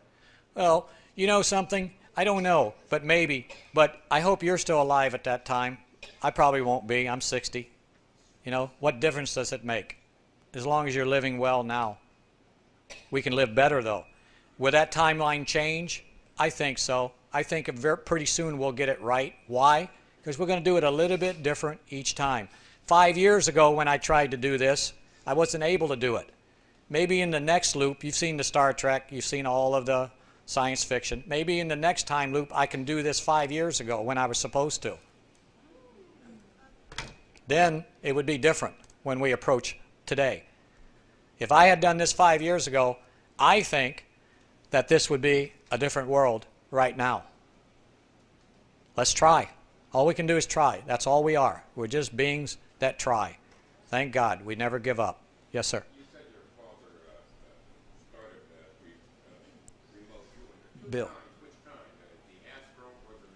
Well, you know something? I don't know, but maybe. But I hope you're still alive at that time. I probably won't be. I'm 60. You know, what difference does it make? As long as you're living well now. We can live better, though. Will that timeline change? I think so. I think pretty soon we'll get it right. Why? Because we're going to do it a little bit different each time. 5 years ago when I tried to do this, I wasn't able to do it. Maybe in the next loop, you've seen the Star Trek, you've seen all of the science fiction. Maybe in the next time loop, I can do this 5 years ago when I was supposed to. Then it would be different when we approach today. If I had done this 5 years ago, I think that this would be a different world right now. Let's try. All we can do is try. That's all we are. We're just beings that try. Thank God. We never give up. Yes, sir. You said your father started remote viewing. Bill. Which kind? The astro or the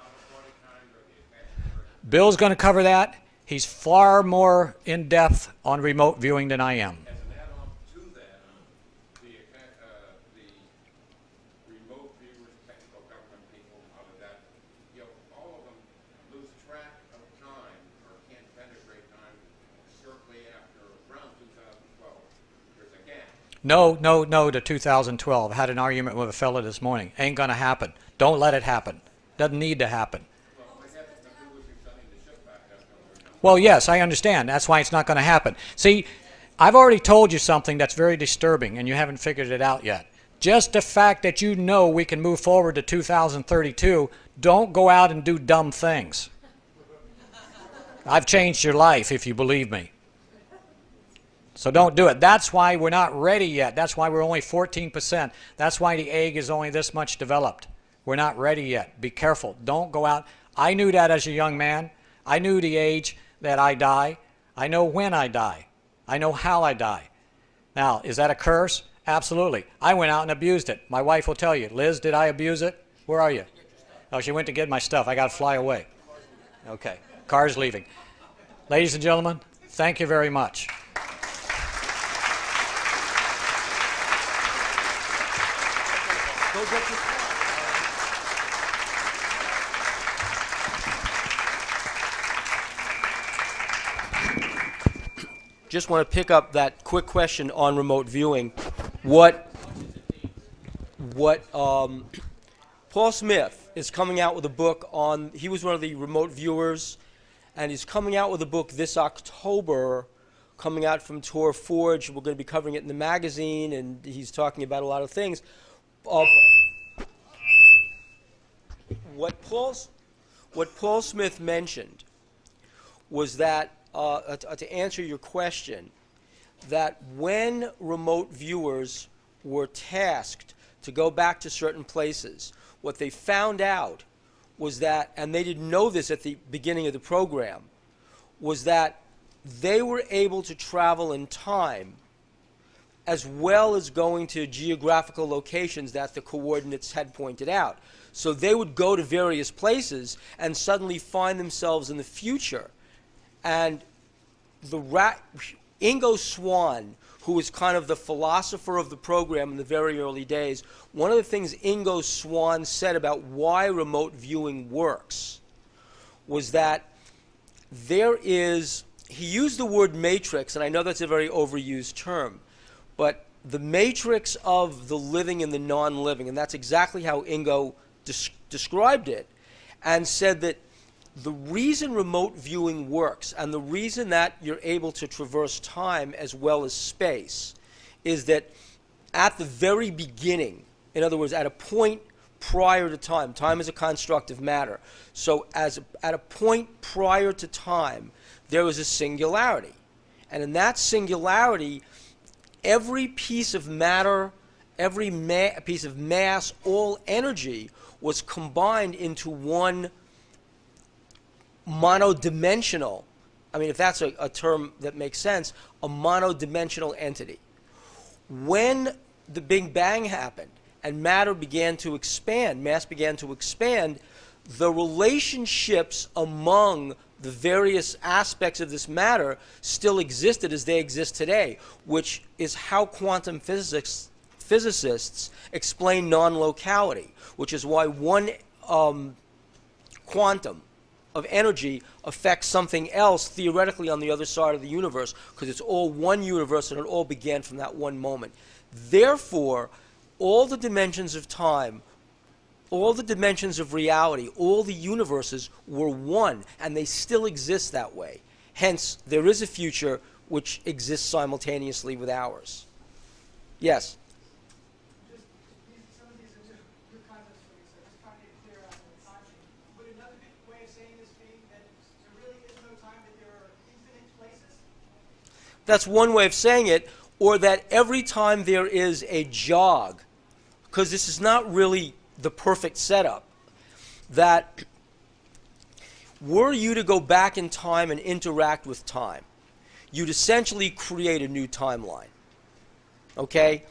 aquatic kind or the advanced? Bill's going to cover that. He's far more in-depth on remote viewing than I am. As an add-on to that, the remote viewers, technical government people, out of that, you know, all of them lose track of time or can't penetrate time shortly after around 2012. There's a gap. No to 2012. I had an argument with a fella this morning. Ain't going to happen. Don't let it happen. Doesn't need to happen. Well, what happens to do with you sending the ship back? That's going to work out. Well, yes, I understand. That's why it's not going to happen. See, I've already told you something that's very disturbing, and you haven't figured it out yet. Just the fact that you know we can move forward to 2032, don't go out and do dumb things. I've changed your life, if you believe me. So don't do it. That's why we're not ready yet. That's why we're only 14%. That's why the egg is only this much developed. We're not ready yet. Be careful. Don't go out. I knew that as a young man. I knew the age that I die. I know when I die. I know how I die. Now, is that a curse? Absolutely. I went out and abused it. My wife will tell you. Liz, did I abuse it? Where are you? Oh, she went to get my stuff. I got to fly away. Okay. Car's leaving. Ladies and gentlemen, thank you very much. Go get your car. Just want to pick up that quick question on remote viewing. What Paul Smith is coming out with a book on, he was one of the remote viewers, and he's coming out with a book this October, coming out from Tor Forge. We're going to be covering it in the magazine, and he's talking about a lot of things. What Paul Smith mentioned was that, to answer your question, that when remote viewers were tasked to go back to certain places, what they found out was that, and they didn't know this at the beginning of the program, was that they were able to travel in time as well as going to geographical locations that the coordinates had pointed out. So they would go to various places and suddenly find themselves in the future. And Ingo Swann, who was kind of the philosopher of the program in the very early days, one of the things Ingo Swann said about why remote viewing works was that he used the word matrix, and I know that's a very overused term, but the matrix of the living and the non-living, and that's exactly how Ingo described it, and said that the reason remote viewing works and the reason that you're able to traverse time as well as space is that at the very beginning, in other words, at a point prior to time, time is a constructive matter. So at a point prior to time, there was a singularity. And in that singularity, every piece of matter, every piece of mass, all energy was combined into one monodimensional, I mean, if that's a term that makes sense, a monodimensional entity. When the Big Bang happened and matter began to expand, mass began to expand, the relationships among the various aspects of this matter still existed as they exist today, which is how quantum physicists explain non-locality, which is why one quantum of energy affects something else theoretically on the other side of the universe, because it's all one universe and it all began from that one moment. Therefore, all the dimensions of time, all the dimensions of reality, all the universes were one, and they still exist that way. Hence, there is a future which exists simultaneously with ours. Yes? Some of these are just new concepts for me, so just trying to get clear on the timing. Would another way of saying this be that there really is no time, that there are infinite places? That's one way of saying it, or that every time there is a jog, because this is not really the perfect setup, that were you to go back in time and interact with time, you'd essentially create a new timeline. Okay?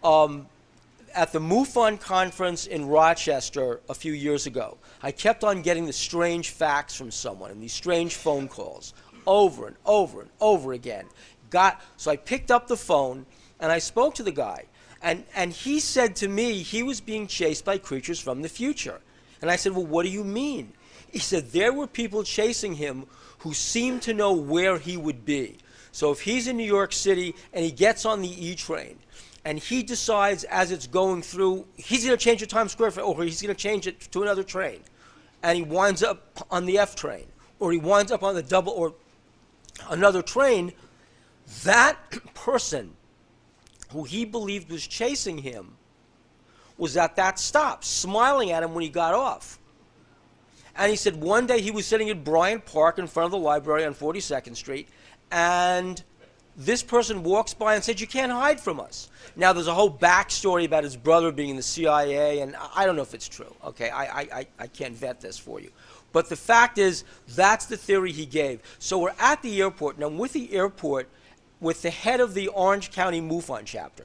At the MUFON conference in Rochester a few years ago, I kept on getting the strange facts from someone and these strange phone calls over and over and over again. So I picked up the phone and I spoke to the guy. And he said to me he was being chased by creatures from the future. And I said, well, what do you mean? He said there were people chasing him who seemed to know where he would be. So if he's in New York City and he gets on the E train and he decides as it's going through, he's going to change the Times Square, or he's going to change it to another train, and he winds up on the F train, or he winds up on the double or another train, that person who he believed was chasing him was at that stop, smiling at him when he got off. And he said one day he was sitting at Bryant Park in front of the library on 42nd Street, and this person walks by and said, you can't hide from us. Now, there's a whole backstory about his brother being in the CIA, and I don't know if it's true. Okay, I can't vet this for you. But the fact is, that's the theory he gave. So we're at the airport. Now, with the airport, with the head of the Orange County MUFON chapter.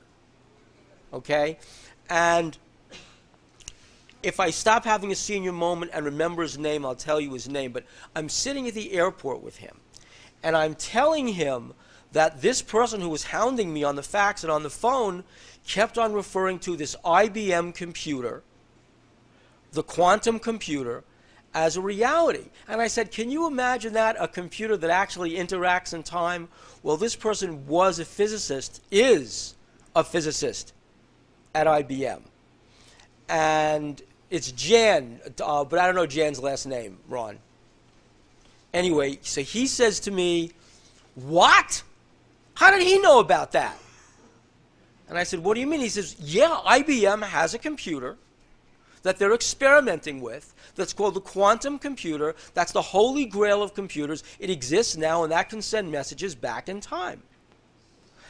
Okay? And if I stop having a senior moment and remember his name, I'll tell you his name. But I'm sitting at the airport with him, and I'm telling him that this person who was hounding me on the fax and on the phone kept on referring to this IBM computer, the quantum computer, as a reality. And I said, can you imagine that, a computer that actually interacts in time? Well, this person was a physicist, is a physicist at IBM. And it's Jan, but I don't know Jan's last name, Ron. Anyway, so he says to me, what? How did he know about that? And I said, what do you mean? He says, yeah, IBM has a computer that they're experimenting with that's called the quantum computer. That's the holy grail of computers. It exists now, and that can send messages back in time.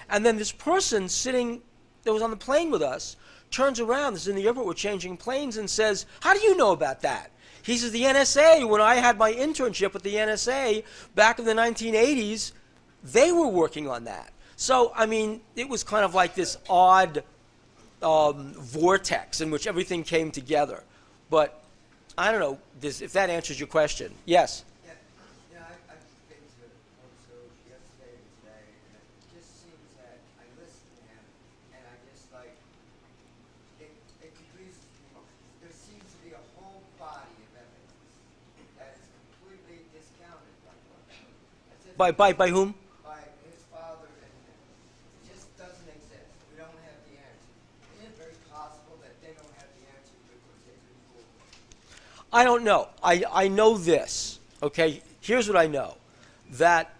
And then this person sitting that was on the plane with us turns around, this is in the airport, we're changing planes, and says, how do you know about that? He says, the NSA, when I had my internship with the NSA back in the 1980s, they were working on that. So, I mean, it was kind of like this odd vortex in which everything came together. But I don't know if that answers your question. Yes? Yeah, I've been to Corso yesterday and today, and it just seems that I listen to him, and I just like, it confuses me. There seems to be a whole body of evidence that is completely discounted by Corso. As if By whom? by his father and him. It just doesn't exist. We don't have the answer. Is it very possible that they don't have the answer because they've been fooled? I don't know. I know this, okay? Here's what I know. That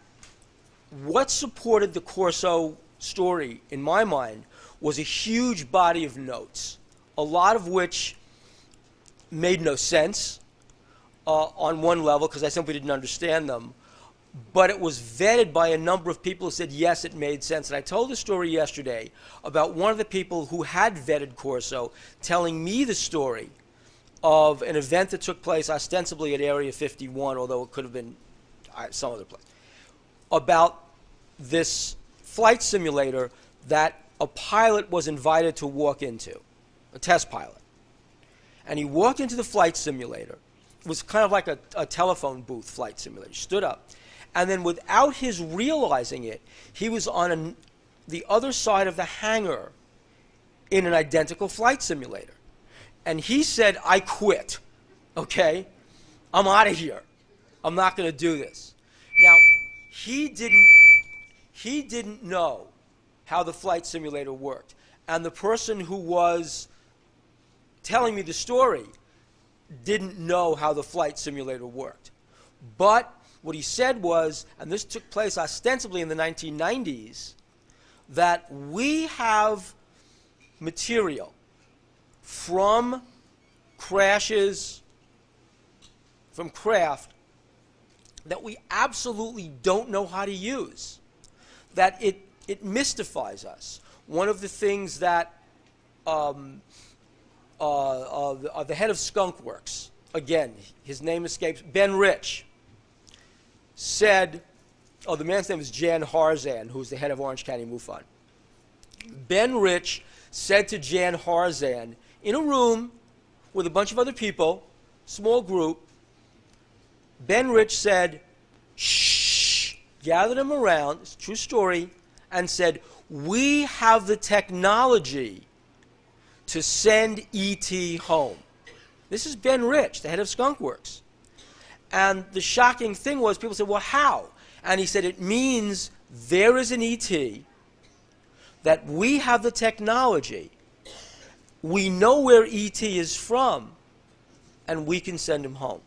what supported the Corso story, in my mind, was a huge body of notes, a lot of which made no sense on one level because I simply didn't understand them. But it was vetted by a number of people who said, yes, it made sense. And I told a story yesterday about one of the people who had vetted Corso telling me the story of an event that took place ostensibly at Area 51, although it could have been some other place, about this flight simulator that a pilot was invited to walk into, a test pilot. And he walked into the flight simulator. It was kind of like a telephone booth flight simulator. He stood up. And then without his realizing it, he was on the other side of the hangar in an identical flight simulator. And he said, I quit, okay? I'm out of here. I'm not going to do this. Now, he didn't know how the flight simulator worked. And the person who was telling me the story didn't know how the flight simulator worked. But what he said was, and this took place ostensibly in the 1990s, that we have material from crashes, from craft, that we absolutely don't know how to use, that it mystifies us. One of the things that the head of Skunk Works, again, his name escapes, Ben Rich, said, the man's name is Jan Harzan, who's the head of Orange County MUFON. Ben Rich said to Jan Harzan, in a room with a bunch of other people, small group, Ben Rich said, shh, gathered them around, it's a true story, and said, we have the technology to send E.T. home. This is Ben Rich, the head of Skunk Works. And the shocking thing was, people said, well, how? And he said, it means there is an ET, that we have the technology, we know where ET is from, and we can send him home.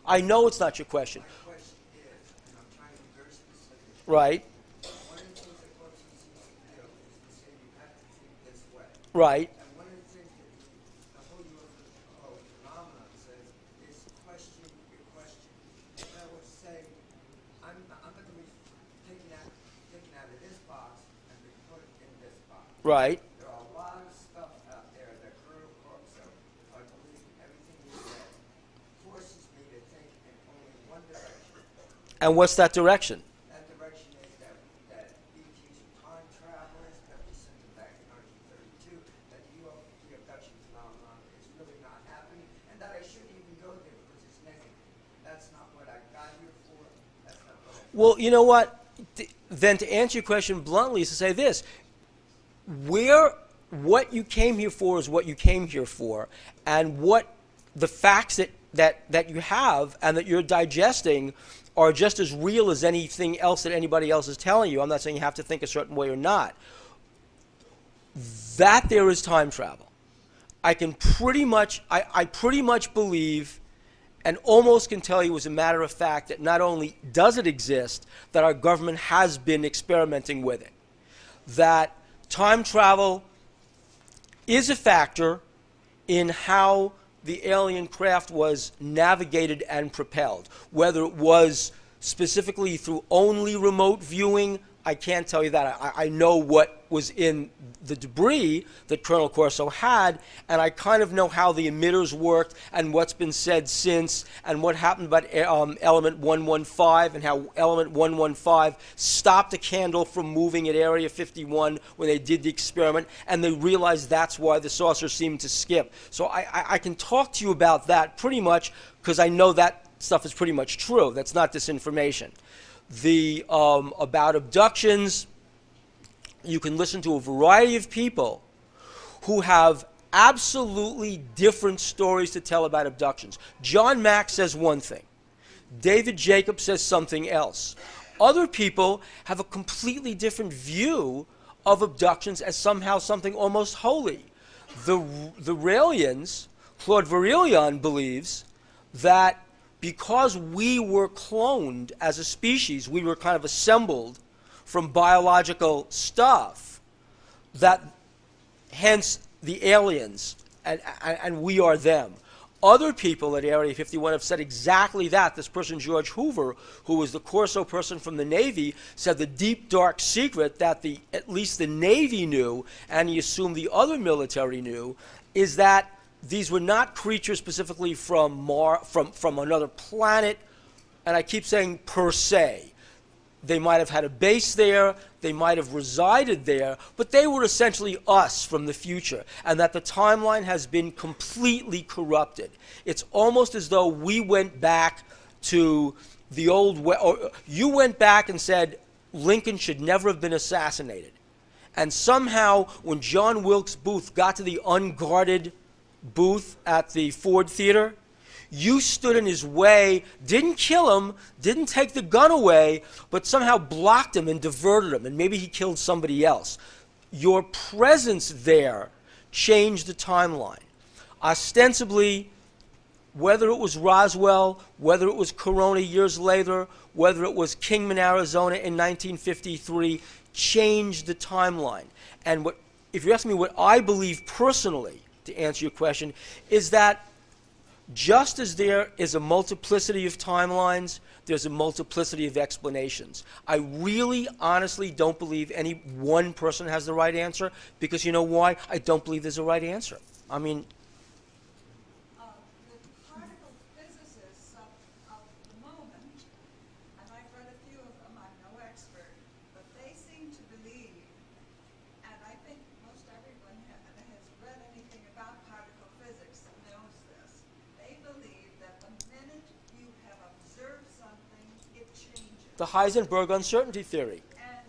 I know it's not your question. My question is, and I'm trying to be very specific. Right, One of the things that Corso seems to do is to say you have to think this way. right. And one of the things that the whole UFO phenomenon says is question your question. In other words, say, I'm not going to be taken out of this box and be put in this box. Right. There are a lot of stuff out there that Colonel Corso, if I believe everything he said, forces me to think in only one direction. And what's that direction? That direction is that Well, you know what? Then to answer your question bluntly is to say this: what you came here for is what you came here for, and what the facts that you have and that you're digesting are just as real as anything else that anybody else is telling you. I'm not saying you have to think a certain way or not. That there is time travel. I pretty much believe and almost can tell you as a matter of fact that not only does it exist, that our government has been experimenting with it. That time travel is a factor in how the alien craft was navigated and propelled. Whether it was specifically through only remote viewing, I can't tell you that. I know what was in the debris that Colonel Corso had, and I kind of know how the emitters worked and what's been said since, and what happened about element 115 and how element 115 stopped a candle from moving at Area 51 when they did the experiment, and they realized that's why the saucer seemed to skip. So I can talk to you about that pretty much because I know that stuff is pretty much true. That's not disinformation. The about abductions, you can listen to a variety of people who have absolutely different stories to tell about abductions. John Mack says one thing. David Jacobs says something else. Other people have a completely different view of abductions as somehow something almost holy. The Raelians, Claude Varilion believes that because we were cloned as a species, we were kind of assembled from biological stuff, that hence the aliens, and we are them. Other people at Area 51 have said exactly that. This person, George Hoover, who was the Corso person from the Navy, said the deep, dark secret that at least the Navy knew, and he assumed the other military knew, is that these were not creatures specifically from another planet, and I keep saying per se. They might have had a base there, they might have resided there, but they were essentially us from the future, and that the timeline has been completely corrupted. It's almost as though we went back to the old way, or you went back and said Lincoln should never have been assassinated. And somehow, when John Wilkes Booth got to the unguarded booth at the Ford Theater, you stood in his way, didn't kill him, didn't take the gun away, but somehow blocked him and diverted him, and maybe he killed somebody else. Your presence there changed the timeline. Ostensibly, whether it was Roswell, whether it was Corona years later, whether it was Kingman, Arizona in 1953, changed the timeline. And if you ask me what I believe personally, to answer your question, is that just as there is a multiplicity of timelines, there's a multiplicity of explanations. I really, honestly don't believe any one person has the right answer, because you know why? I don't believe there's a right answer. I mean, The particle physicists of the moment, and I've read a few of them, I'm no expert, but they seem to believe, and I think most everyone that has read anything about particle physics knows this, they believe that the minute you have observed something, it changes. the Heisenberg uncertainty theory. And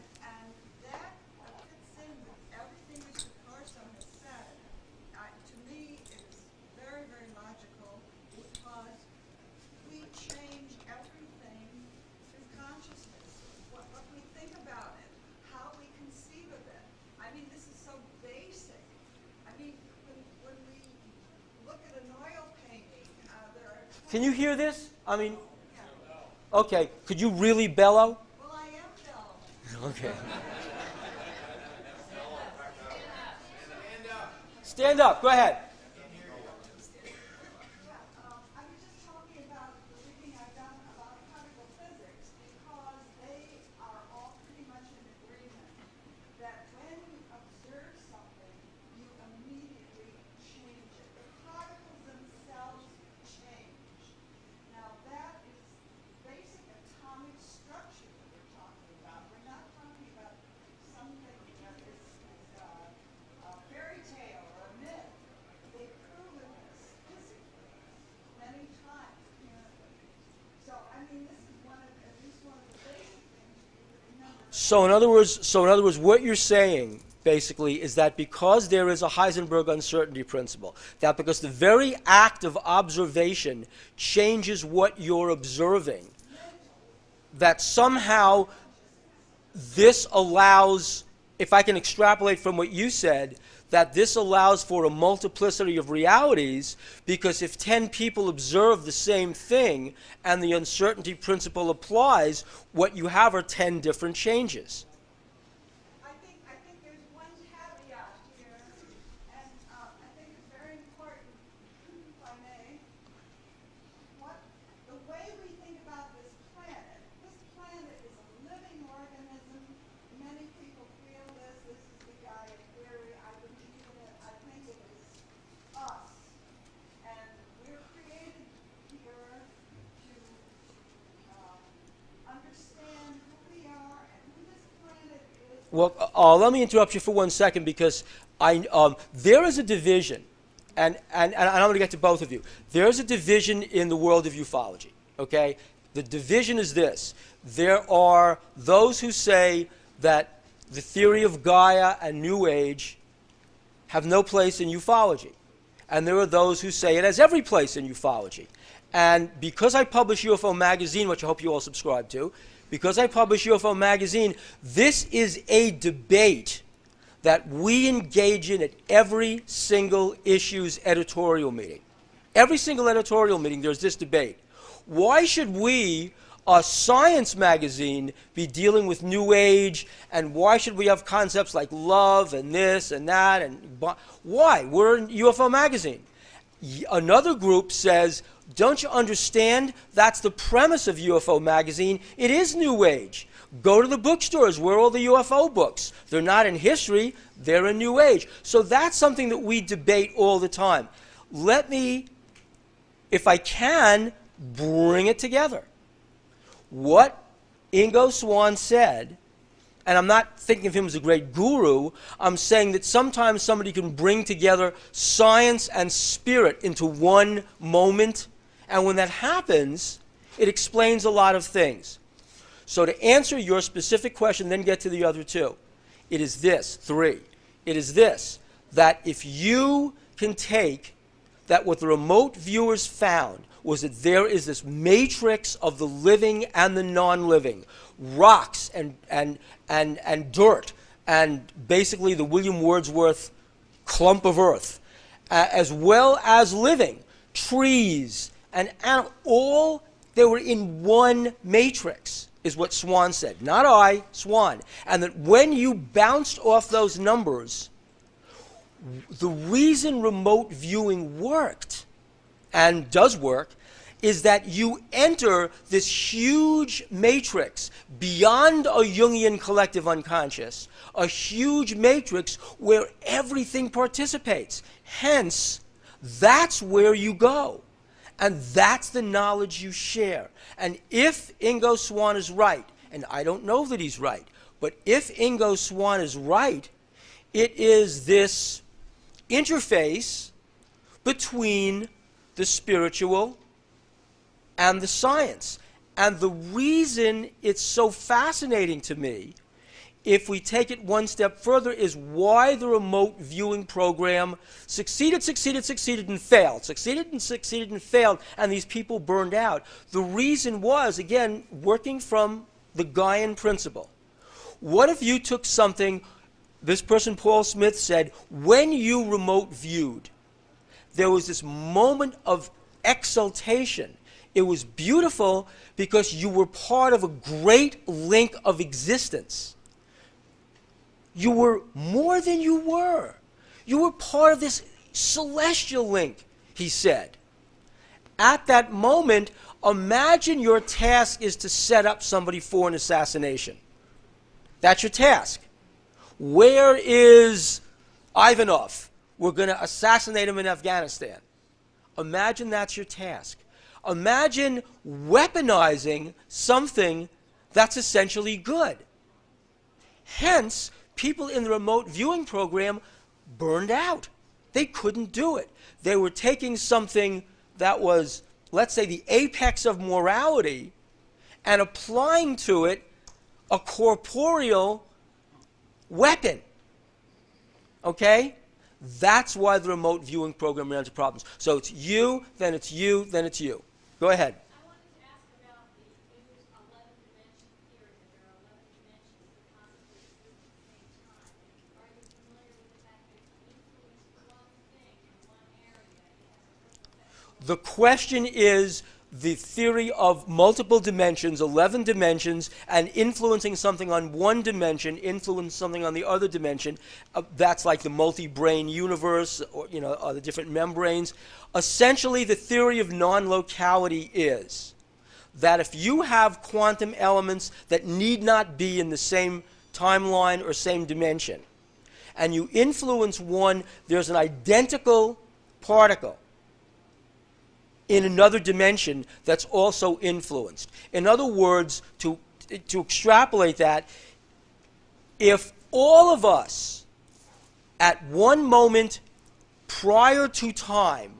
that fits in with everything Mr. Corso has said. To me, it is very, very logical, because we change everything through consciousness. What we think about it, how we conceive of it. I mean, this is so basic. I mean, when we look at an oil painting, there are... Can you hear this? I mean, Yeah. okay, could you really bellow? Well, I am Bill. Okay. Stand up, go ahead. I was just talking about the reading I've done about particle physics, because they are all pretty much in agreement that when you observe something, you immediately change it. The particles themselves change. Now that is basic atomic structure that we're talking about. We're not talking about something that is a fairy tale or a myth. They've proven this physically many times, apparently. So, I mean, this is at least one of the basic So in other words, what you're saying basically is that because there is a Heisenberg uncertainty principle, that because the very act of observation changes what you're observing, that somehow this allows, if I can extrapolate from what you said, that this allows for a multiplicity of realities, because if 10 people observe the same thing and the uncertainty principle applies, what you have are 10 different changes. I think there's one caveat here, and I think it's very important, if I may. The way we think about this planet is a living organism. Many people feel this. This is the Gaia theory. I believe in it. I think it is us. And we're created here to understand who we are and who this planet is. Well, let me interrupt you for 1 second, because there is a division, and I'm going to get to both of you. There is a division in the world of ufology, okay? The division is this. There are those who say that the theory of Gaia and New Age have no place in ufology. And there are those who say it has every place in ufology. And because I publish UFO Magazine, which I hope you all subscribe to, because I publish UFO Magazine, this is a debate that we engage in at every single issue's editorial meeting. Every single editorial meeting, there's this debate. Why should we, a science magazine, be dealing with New Age, and why should we have concepts like love and this and that? And why? We're in UFO Magazine. Another group says, don't you understand? That's the premise of UFO Magazine. It is New Age. Go to the bookstores. Where are all the UFO books? They're not in history. They're in New Age. So that's something that we debate all the time. Let me, if I can, bring it together. What Ingo Swann said, and I'm not thinking of him as a great guru, I'm saying that sometimes somebody can bring together science and spirit into one moment, and when that happens, it explains a lot of things. So to answer your specific question, then get to the other two, it is this, three. It is this, that if you can take that what the remote viewers found was that there is this matrix of the living and the non-living, rocks and dirt, and basically the William Wordsworth clump of earth, as well as living, trees and animals, all they were in one matrix, is what Swann said. Not I, Swann. And that when you bounced off those numbers, the reason remote viewing worked, and does work, is that you enter this huge matrix beyond a Jungian collective unconscious, a huge matrix where everything participates. Hence, that's where you go. And that's the knowledge you share. And if Ingo Swann is right, and I don't know that he's right, but if Ingo Swann is right, it is this interface between the spiritual and the science. And the reason it's so fascinating to me, if we take it one step further, is why the remote viewing program succeeded and failed, succeeded and failed, and these people burned out. The reason was, again, working from the Gaian principle. What if you took something, this person, Paul Smith, said, when you remote viewed, there was this moment of exaltation. It was beautiful because you were part of a great link of existence. You were more than you were. You were part of this celestial link, he said. At that moment, imagine your task is to set up somebody for an assassination. That's your task. Where is Ivanov? We're going to assassinate him in Afghanistan. Imagine that's your task. Imagine weaponizing something that's essentially good. Hence, people in the remote viewing program burned out. They couldn't do it. They were taking something that was, let's say, the apex of morality and applying to it a corporeal weapon. Okay? That's why the remote viewing program ran into problems. So it's you, then it's you, then it's you. Go ahead. I wanted to ask about the news 11 dimension theory, that there are 11 dimensions that constantly exist at the same time. Are you familiar with the fact that if you influence one thing in one area, it has a ripple effect? The question is the theory of multiple dimensions, 11 dimensions, and influencing something on one dimension, influence something on the other dimension. That's like the multi-brain universe, or the different membranes. Essentially, the theory of non-locality is that if you have quantum elements that need not be in the same timeline or same dimension, and you influence one, there's an identical particle in another dimension that's also influenced. In other words, to extrapolate that, if all of us at one moment prior to time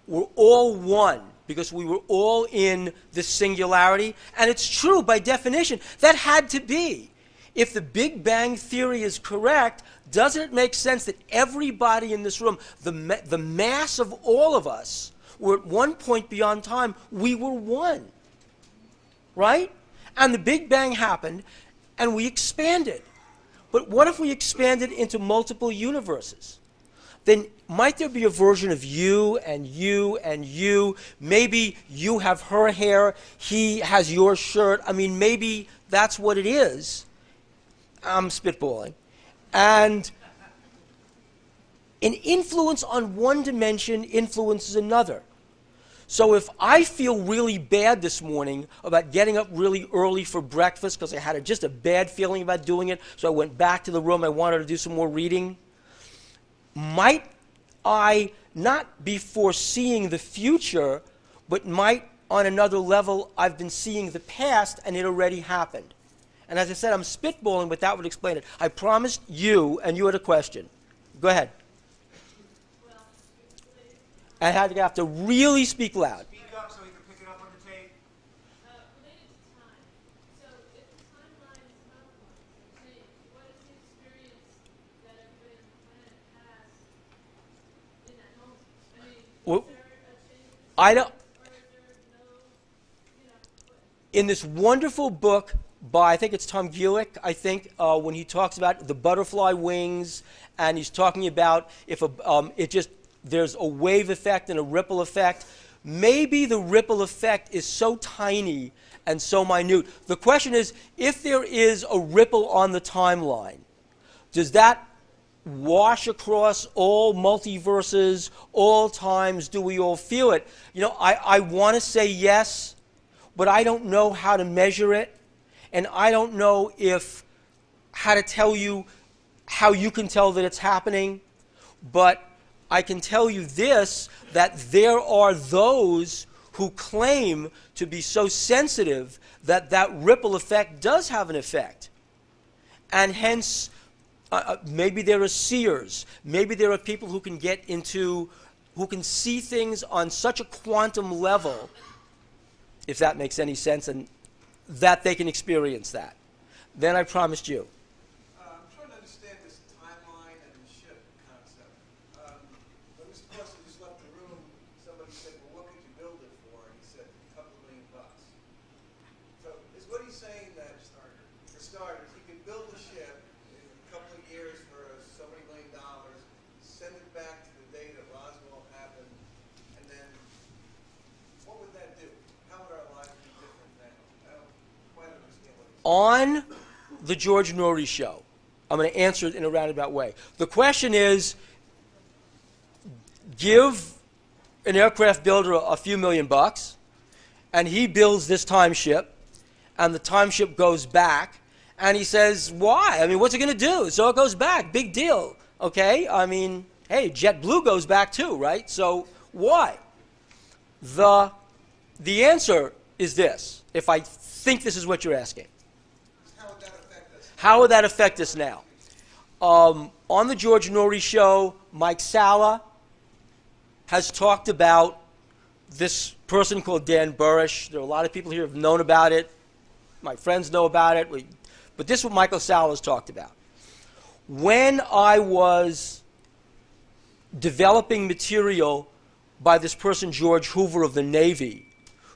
were all one, because we were all in the singularity, and it's true by definition, that had to be. If the Big Bang Theory is correct, doesn't it make sense that everybody in this room, the mass of all of us, were at one point beyond time, we were one, right? And the Big Bang happened, and we expanded. But what if we expanded into multiple universes? Then might there be a version of you and you and you? Maybe you have her hair, he has your shirt. I mean, maybe that's what it is. I'm spitballing. And an influence on one dimension influences another. So if I feel really bad this morning about getting up really early for breakfast because I had just a bad feeling about doing it, so I went back to the room, I wanted to do some more reading, might I not be foreseeing the future, but might on another level I've been seeing the past and it already happened? And as I said, I'm spitballing, but that would explain it. I promised you, and you had a question. Go ahead. I have to really speak loud. Speak up so we can pick it up on the tape. Related to time. So if the timeline is not going to change, what is the experience that everybody on the planet has in that moment? I mean, Well, is there a change I don't. or is there no, In this wonderful book by, I think it's Tom Gillick, I think, when he talks about the butterfly wings, and he's talking about if there's a wave effect and a ripple effect. Maybe the ripple effect is so tiny and so minute. The question is, if there is a ripple on the timeline, does that wash across all multiverses, all times? Do we all feel it? I want to say yes, but I don't know how to measure it, and I don't know how to tell you how you can tell that it's happening, but I can tell you this, that there are those who claim to be so sensitive that that ripple effect does have an effect. And hence, maybe there are seers. Maybe there are people who can who can see things on such a quantum level, if that makes any sense, and that they can experience that. Then I promised you. I'm trying to understand this timeline and the ship concept. When Mr. Corso just left the room, somebody said, well, what could you build it for? And he said, a couple of $1 million. So is what he's saying that, for starters, he could build a ship in a couple of years for so many $1 million, send it back to the day that Roswell happened, and then what would that do? How would our lives be different now? I don't quite understand what he's saying. On the George Norrie show, I'm going to answer it in a roundabout way. The question is, give an aircraft builder a few $1 million, and he builds this time ship, and the time ship goes back, and he says, why? I mean, what's it going to do? So it goes back. Big deal. Okay? I mean, hey, JetBlue goes back too, right? So why? The answer is this, if I think this is what you're asking. How would that affect us? How would that affect us now? On the George Norrie show, Mike Sala has talked about this person called Dan Burrish. There are a lot of people here who have known about it. My friends know about it. But this is what Michael Salas talked about. When I was developing material by this person, George Hoover of the Navy,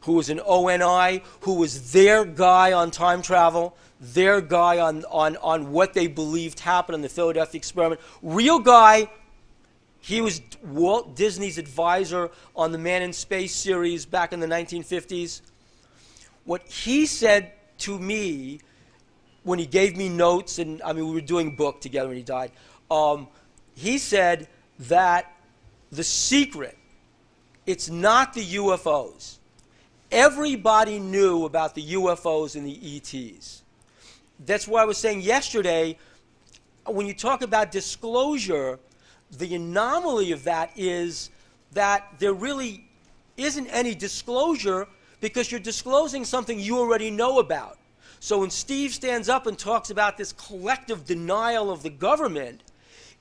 who was an ONI, who was their guy on time travel, their guy on what they believed happened in the Philadelphia experiment. Real guy. He was Walt Disney's advisor on the Man in Space series back in the 1950s. What he said to me when he gave me notes, and I mean, we were doing book together when he died, he said that the secret, it's not the UFOs. Everybody knew about the UFOs and the ETs. That's why I was saying yesterday, when you talk about disclosure, the anomaly of that is that there really isn't any disclosure because you're disclosing something you already know about. So when Steve stands up and talks about this collective denial of the government,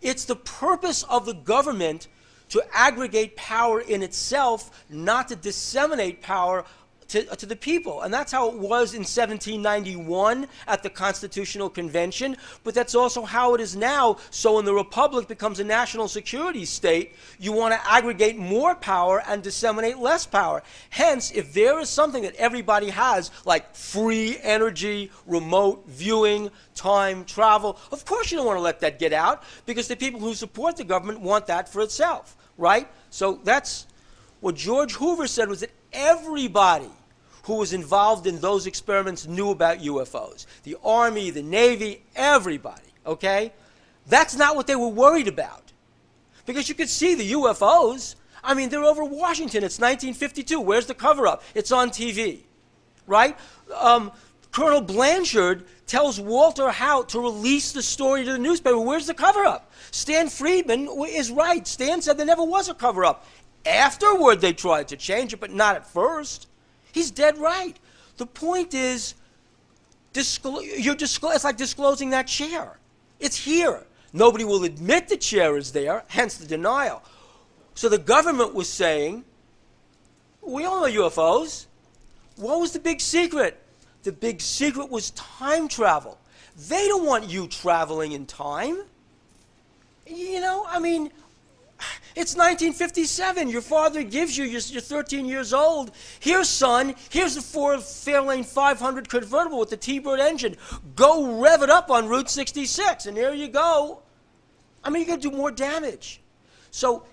it's the purpose of the government to aggregate power in itself, not to disseminate power to the people. And that's how it was in 1791 at the Constitutional Convention, but that's also how it is now. So when the Republic becomes a national security state, you want to aggregate more power and disseminate less power. Hence, if there is something that everybody has, like free energy, remote viewing, time travel, of course you don't want to let that get out, because the people who support the government want that for itself, right? So that's what George Hoover said, was that everybody who was involved in those experiments knew about UFOs. The Army, the Navy, everybody, okay? That's not what they were worried about. Because you could see the UFOs. I mean, they're over Washington. It's 1952. Where's the cover-up? It's on TV, right? Colonel Blanchard tells Walter Haut to release the story to the newspaper. Where's the cover-up? Stan Friedman is right. Stan said there never was a cover-up. Afterward, they tried to change it, but not at first. He's dead right. The point is, it's like disclosing that chair. It's here. Nobody will admit the chair is there, hence the denial. So the government was saying, we all know UFOs. What was the big secret? The big secret was time travel. They don't want you traveling in time. You know, I mean, it's 1957. Your father gives you, you're 13 years old. Here's, son, here's the Ford Fairlane 500 convertible with the T-Bird engine. Go rev it up on Route 66, and there you go. I mean, you're going to do more damage. So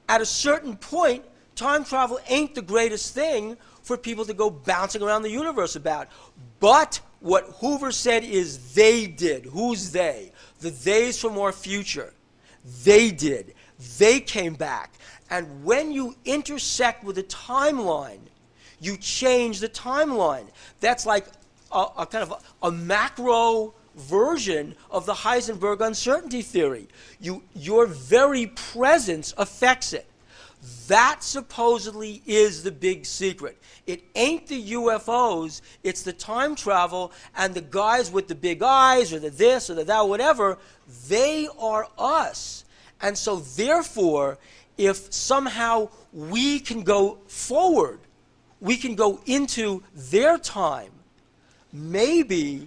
at a certain point, time travel ain't the greatest thing for people to go bouncing around the universe about. But what Hoover said is they did. Who's they? The theys from our future. They did. They came back. And when you intersect with a timeline, you change the timeline. That's like a kind of a macro version of the Heisenberg uncertainty theory. Your very presence affects it. That supposedly is the big secret. It ain't the UFOs, it's the time travel, and the guys with the big eyes or the this or the that, whatever, they are us. And so therefore, if somehow we can go forward, we can go into their time, maybe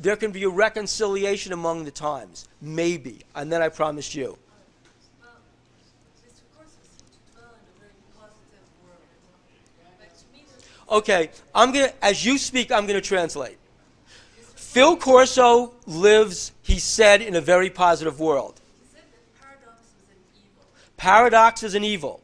there can be a reconciliation among the times. Maybe. And then I promised you. Well, Mr. Corso seemed to dwell in a very positive world. But to me, Okay, as you speak, I'm going to translate. Phil Corso lives, he said, in a very positive world. he said that paradox was an evil. Paradox is an evil.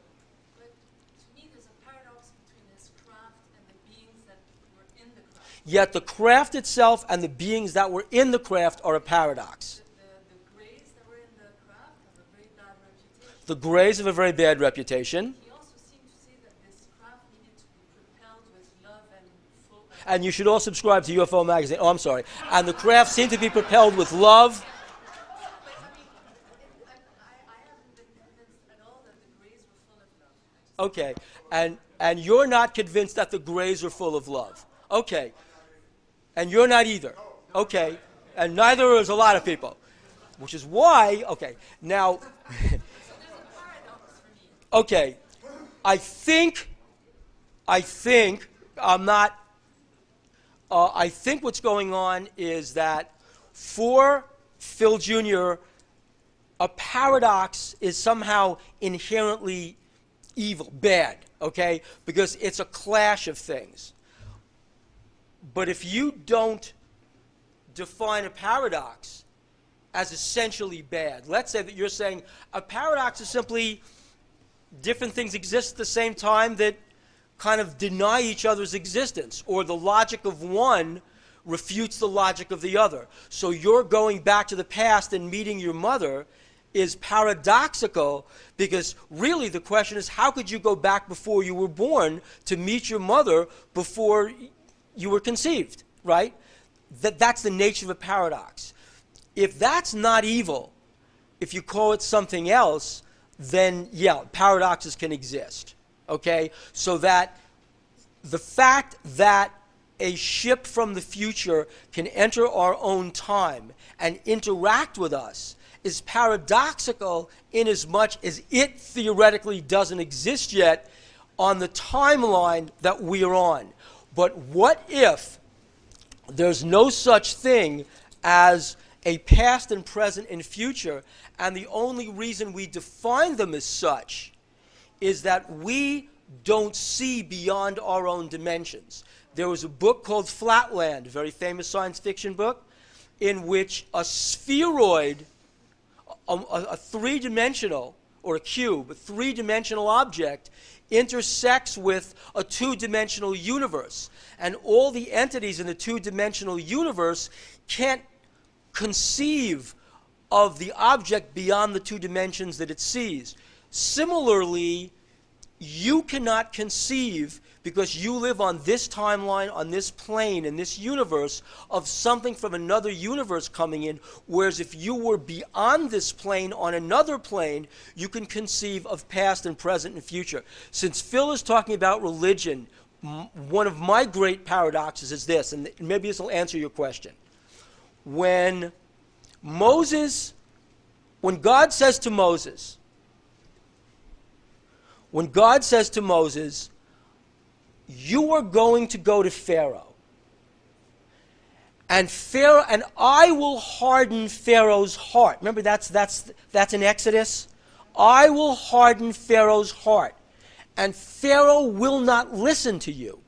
But to me, there's a paradox between his craft and the beings that were in the craft. Yet the craft itself and the beings that were in the craft are a paradox. The greys that were in the craft have a very bad reputation. The Greys have a very bad reputation. He also seemed to say that this craft needed to be propelled with love and full. And you should all subscribe to UFO Magazine. Oh, I'm sorry. And the craft seemed to be propelled with love. But I mean, I haven't been convinced at all that the greys were full of love. Okay. And you're not convinced that the Greys are full of love. Okay. And you're not either. Okay. And neither is a lot of people. Which is why, okay. Now, So there's a paradox for me. okay. I think I'm not, I think what's going on is that for Phil Jr., a paradox is somehow inherently evil, bad, okay? Because it's a clash of things. But if you don't define a paradox as essentially bad, let's say that you're saying a paradox is simply different things exist at the same time that kind of deny each other's existence, or the logic of one refutes the logic of the other. So you're going back to the past and meeting your mother is paradoxical, because really the question is, how could you go back before you were born to meet your mother before you were conceived, right? That's the nature of a paradox. If that's not evil, if you call it something else, then yeah, paradoxes can exist, okay? So that the fact that a ship from the future can enter our own time and interact with us is paradoxical in as much as it theoretically doesn't exist yet on the timeline that we are on. But what if there's no such thing as a past and present and future, and the only reason we define them as such is that we don't see beyond our own dimensions? There was a book called Flatland, a very famous science fiction book, in which a spheroid, a three-dimensional, or a cube, a three-dimensional object, intersects with a two-dimensional universe. And all the entities in the two-dimensional universe can't conceive of the object beyond the two dimensions that it sees. Similarly, you cannot conceive, because you live on this timeline, on this plane, in this universe, of something from another universe coming in, whereas if you were beyond this plane on another plane, you can conceive of past and present and future. Since Phil is talking about religion, one of my great paradoxes is this, and maybe this will answer your question. When God says to Moses, you are going to go to Pharaoh, and I will harden Pharaoh's heart. Remember, that's in Exodus. I will harden Pharaoh's heart, and Pharaoh will not listen to you.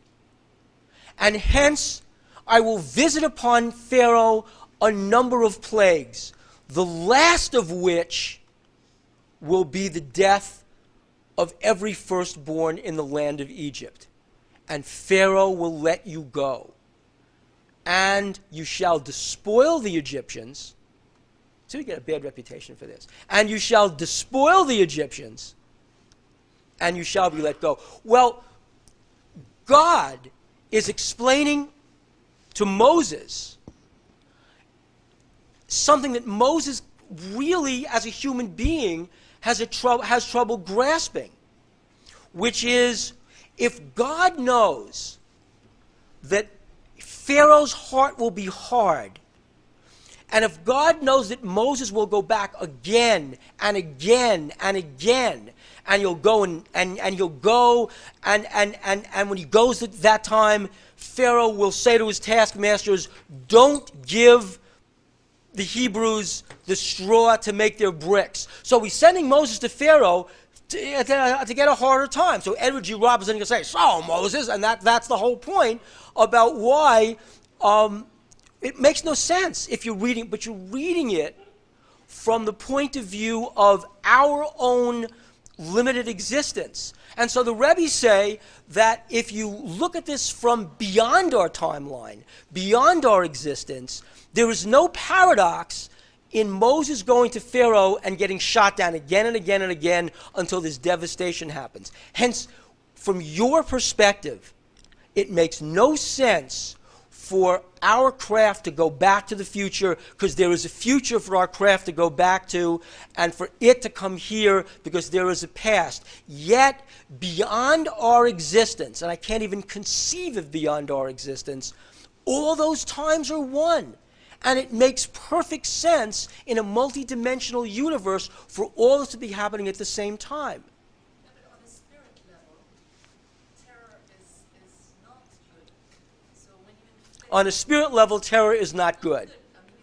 And hence, I will visit upon Pharaoh a number of plagues, the last of which will be the death of every firstborn in the land of Egypt. And Pharaoh will let you go. And you shall despoil the Egyptians. So we get a bad reputation for this. And you shall despoil the Egyptians, and you shall be let go. Well, God is explaining to Moses something that Moses really, as a human being, has trouble grasping, which is, if God knows that Pharaoh's heart will be hard, and if God knows that Moses will go back again and again and again, and he'll go and when he goes at that time, Pharaoh will say to his taskmasters, don't give the Hebrews the straw to make their bricks. So he's sending Moses to Pharaoh to get a harder time. So Edward G. Roberts is going to say, so Moses, and that's the whole point about why it makes no sense if you're reading, but you're reading it from the point of view of our own limited existence. And so the Rebbe say that if you look at this from beyond our timeline, beyond our existence, there is no paradox in Moses going to Pharaoh and getting shot down again and again and again until this devastation happens. Hence, from your perspective, it makes no sense for our craft to go back to the future, because there is a future for our craft to go back to, and for it to come here because there is a past. Yet, beyond our existence, and I can't even conceive of beyond our existence, all those times are one. And it makes perfect sense in a multidimensional universe for all this to be happening at the same time. Yeah, but on a spirit level, terror is not good. So when you On a spirit level, terror is not good. I mean,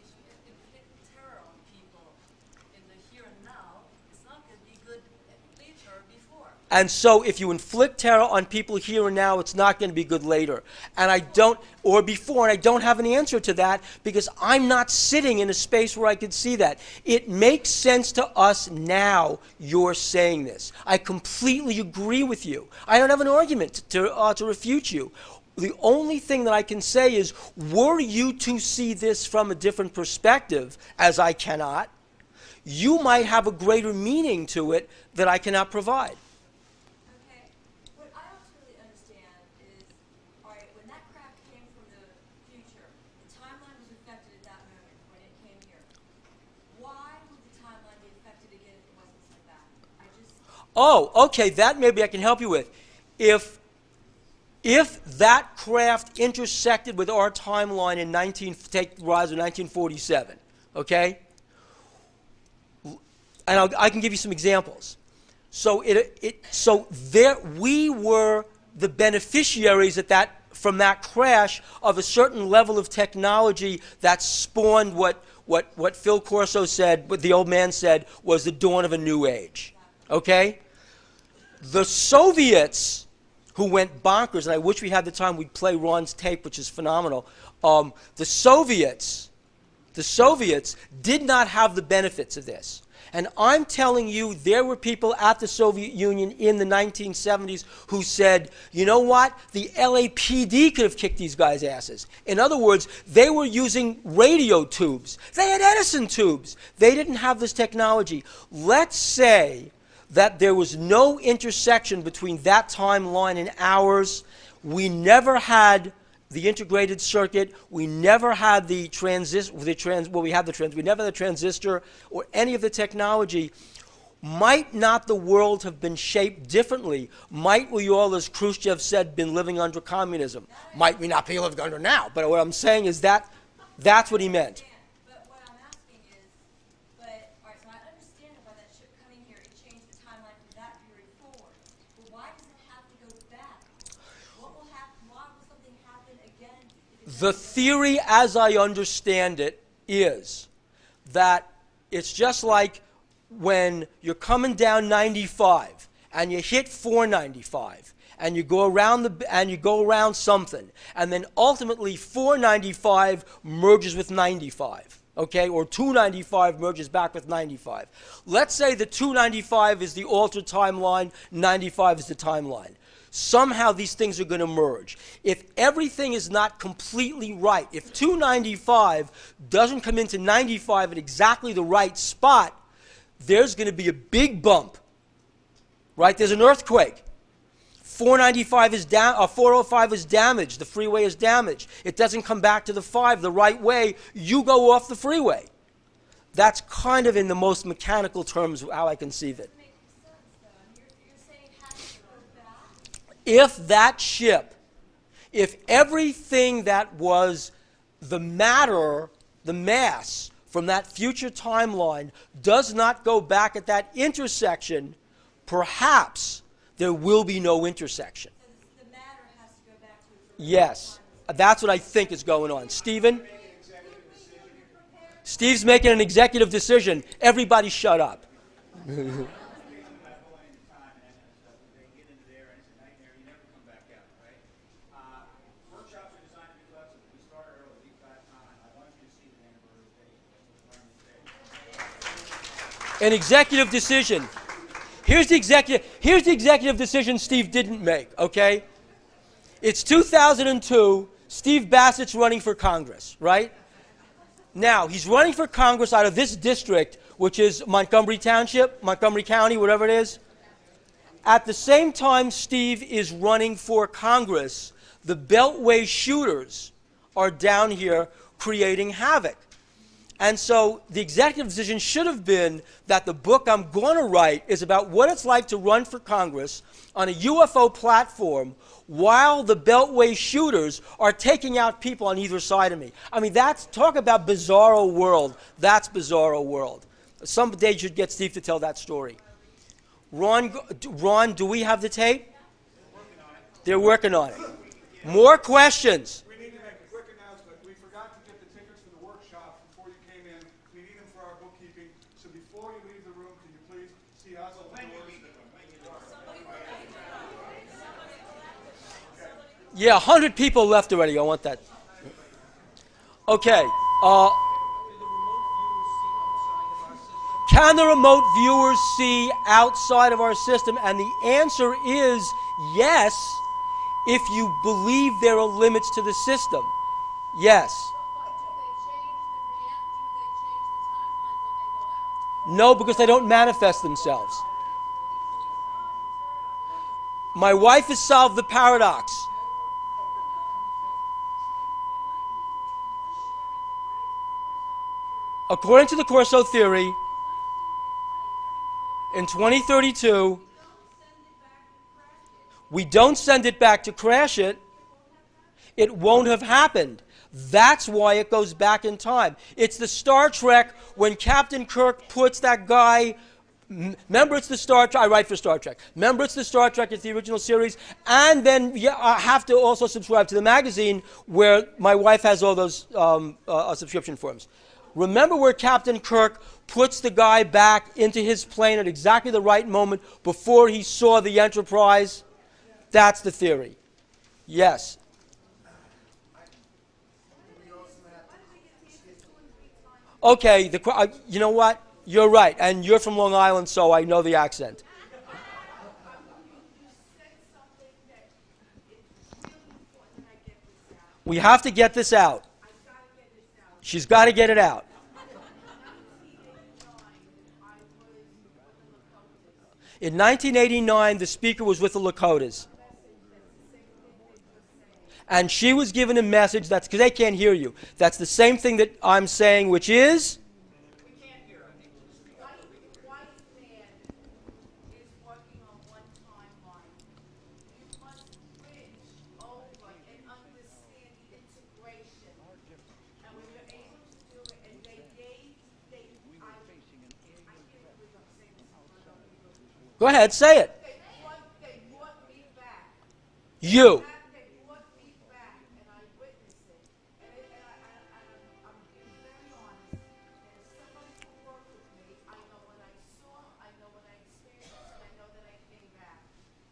And so if you inflict terror on people here and now, it's not going to be good later. And I don't, or before, and I don't have an answer to that because I'm not sitting in a space where I could see that. It makes sense to us now you're saying this. I completely agree with you. I don't have an argument to refute you. The only thing that I can say is, were you to see this from a different perspective, as I cannot, you might have a greater meaning to it that I cannot provide. Okay. What I don't really understand is, all right, when that craft came from the future, the timeline was affected at that moment when it came here. Why would the timeline be affected again if it wasn't sent back? I just... Oh, okay, that maybe I can help you with. If that craft intersected with our timeline in 1947, okay? And I can give you some examples. So we were the beneficiaries from that crash of a certain level of technology that spawned what Phil Corso said, what the old man said, was the dawn of a new age. Okay? The Soviets, who went bonkers, and I wish we had the time we'd play Ron's tape, which is phenomenal. The Soviets did not have the benefits of this. And I'm telling you, there were people at the Soviet Union in the 1970s who said, you know what? The LAPD could have kicked these guys' asses. In other words, they were using radio tubes. They had Edison tubes. They didn't have this technology. Let's say that there was no intersection between that timeline and ours. We never had the integrated circuit. We never had the transistor. We had we never had the transistor or any of the technology. Might not the world have been shaped differently? Might we all, as Khrushchev said, been living under communism? Might we not be living under now? But what I'm saying is that's what he meant. But what I'm asking is, all right, so I understand why that ship coming here, it changed the timeline from that period forward. But why does it have to go back? What will happen? Why will something happen again? The theory, as I understand it, is that it's just like when you're coming down 95 and you hit 495 and you go around something, and then ultimately 495 merges with 95. Okay, or 295 merges back with 95. Let's say the 295 is the altered timeline, 95 is the timeline. Somehow these things are going to merge. If everything is not completely right, if 295 doesn't come into 95 at exactly the right spot, there's going to be a big bump, right? There's an earthquake. 495 is down, 405 is damaged. The freeway is damaged. It doesn't come back to the 5 the right way. You go off the freeway. That's kind of in the most mechanical terms how I conceive it. If that ship, if everything that was the matter, the mass from that future timeline does not go back at that intersection, perhaps there will be no intersection. So the matter has to go back to its Yes, that's what I think is going on. Stephen? Steve's making an executive decision. Everybody shut up. An executive decision. Here's the executive decision Steve didn't make, okay? It's 2002. Steve Bassett's running for Congress, right? Now, he's running for Congress out of this district, which is Montgomery Township, Montgomery County, whatever it is. At the same time Steve is running for Congress, the Beltway shooters are down here creating havoc. And so the executive decision should have been that the book I'm going to write is about what it's like to run for Congress on a UFO platform while the Beltway shooters are taking out people on either side of me. I mean, talk about bizarro world. That's bizarro world. Someday you should get Steve to tell that story. Ron, do we have the tape? They're working on it. More questions. We need to make a quick announcement. We forgot to get the tickets for the workshop before you came in. We need them for our bookkeeping. So before you leave the room, can you please see us at the doors? Yeah, 100 people left already. I want that. Okay. Uh, can the remote viewers see outside of our system? And the answer is yes, if you believe there are limits to the system. Yes. But do they change do they change the timeline when they go out? No, because they don't manifest themselves. My wife has solved the paradox. According to the Corso theory, in 2032, we don't send it back to crash it. It won't have happened. That's why it goes back in time. It's the Star Trek when Captain Kirk puts that guy. Remember, it's the Star Trek. I write for Star Trek. Remember, it's the Star Trek. It's the original series. And then I have to also subscribe to the magazine where my wife has all those subscription forms. Remember where Captain Kirk puts the guy back into his plane at exactly the right moment before he saw the Enterprise? That's the theory. Yes. Okay, you know what? You're right, and you're from Long Island, so I know the accent. We have to get this out. She's got to get it out. In 1989, the speaker was with the Lakotas. And she was given a message that's, because they can't hear you, that's the same thing that I'm saying, which is? White man is working on one timeline. You must bridge over and understand the integration. And when you're able to do it, and I can't believe I'm saying this. Go ahead, say it. They brought me back. You. They brought me back, and I witnessed it. I'm being very honest. And as somebody who worked with me, I know what I saw, I know what I experienced, and I know that I came back.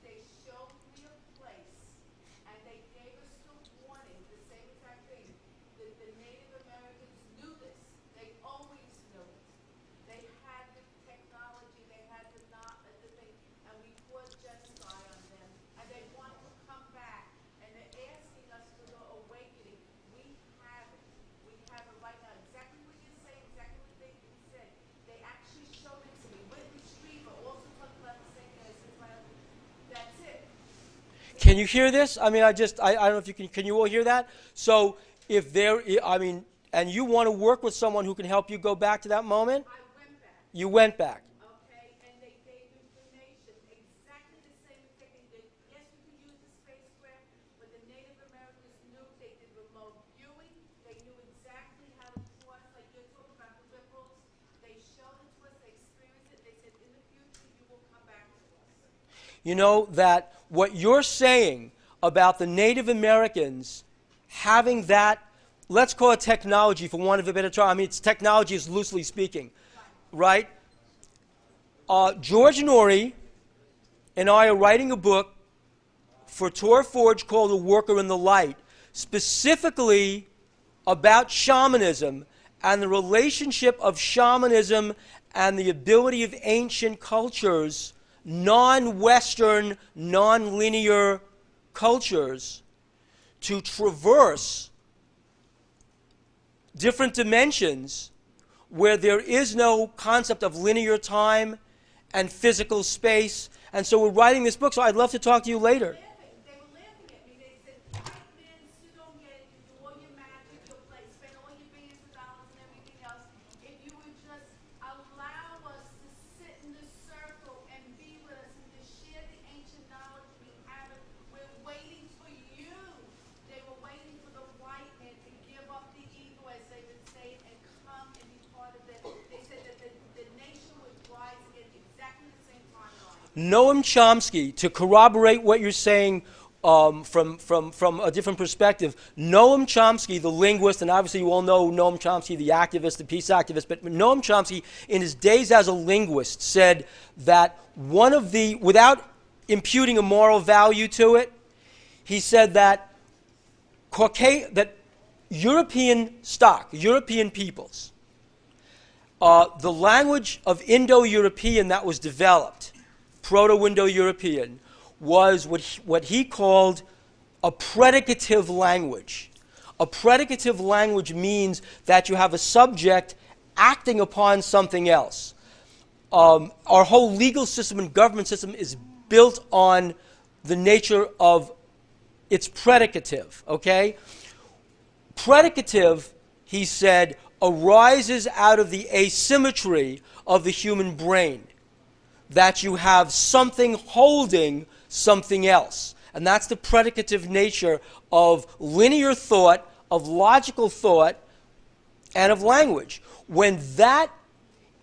They showed me a place, and they gave us the warning, the same exact thing. The Native Americans knew this. They always knew it. They had the technology, they had the thing, and we fought genocide on them, and they want to come back, and they're asking us for the awakening. We have it. We have it right now. Exactly what you say, exactly what they said. They actually showed it to me. Whitney Strieber also talked about the same thing. I said, well, that's it. Can you hear this? I mean, I don't know if you can you all hear that? So if and you want to work with someone who can help you go back to that moment? I went back. You went back. Okay, and they gave information, exactly the same thing. Yes, we could use the spacecraft, but the Native Americans knew they did remote viewing. They knew exactly how to cross, like you're talking about the ripples. They showed it to us, they experienced it. They said, in the future, you will come back to us. You know that what you're saying about the Native Americans having that, let's call it technology for want of a better term. I mean, it's technology is loosely speaking, right? George Norrie and I are writing a book for Tor Forge called A Worker in the Light, specifically about shamanism and the relationship of shamanism and the ability of ancient cultures, non-Western, non-linear cultures, to traverse different dimensions where there is no concept of linear time and physical space. And so we're writing this book, so I'd love to talk to you later. They were laughing at me. They said, white men sit on get it, you do all your magic, you'll play, spend all your billions of dollars and everything else. If you would just allow us to sit in the circle and be with us and to share the ancient knowledge we have, we're waiting for you. They were waiting for the white men to give up the ego, as they would say, and come and be part of it. They said that the nation would rise again exactly the same timeline. Noam Chomsky, to corroborate what you're saying, from a different perspective. Noam Chomsky, the linguist, and obviously you all know Noam Chomsky, the activist, the peace activist, but Noam Chomsky, in his days as a linguist, said that one of the, without imputing a moral value to it, he said that that European stock, European peoples, the language of Indo-European that was developed, Proto-Indo-European, was what he called a predicative language. A predicative language means that you have a subject acting upon something else. Our whole legal system and government system is built on the nature of its predicative, okay? Predicative, he said, arises out of the asymmetry of the human brain, that you have something holding something else. And that's the predicative nature of linear thought, of logical thought, and of language. When that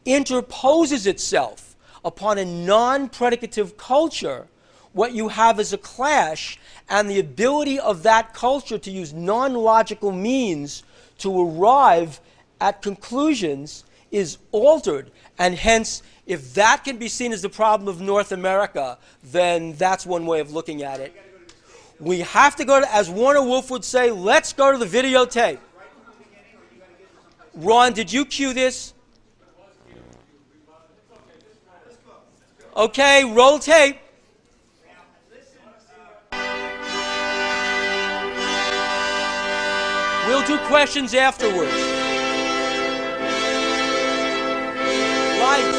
interposes itself upon a non-predicative culture, what you have is a clash, and the ability of that culture to use non-logical means to arrive at conclusions is altered. And hence, if that can be seen as the problem of North America, then that's one way of looking at it. We have to go to, as Warner Wolf would say, let's go to the videotape. Ron, did you cue this? Okay, roll tape. We'll do questions afterwards. Light,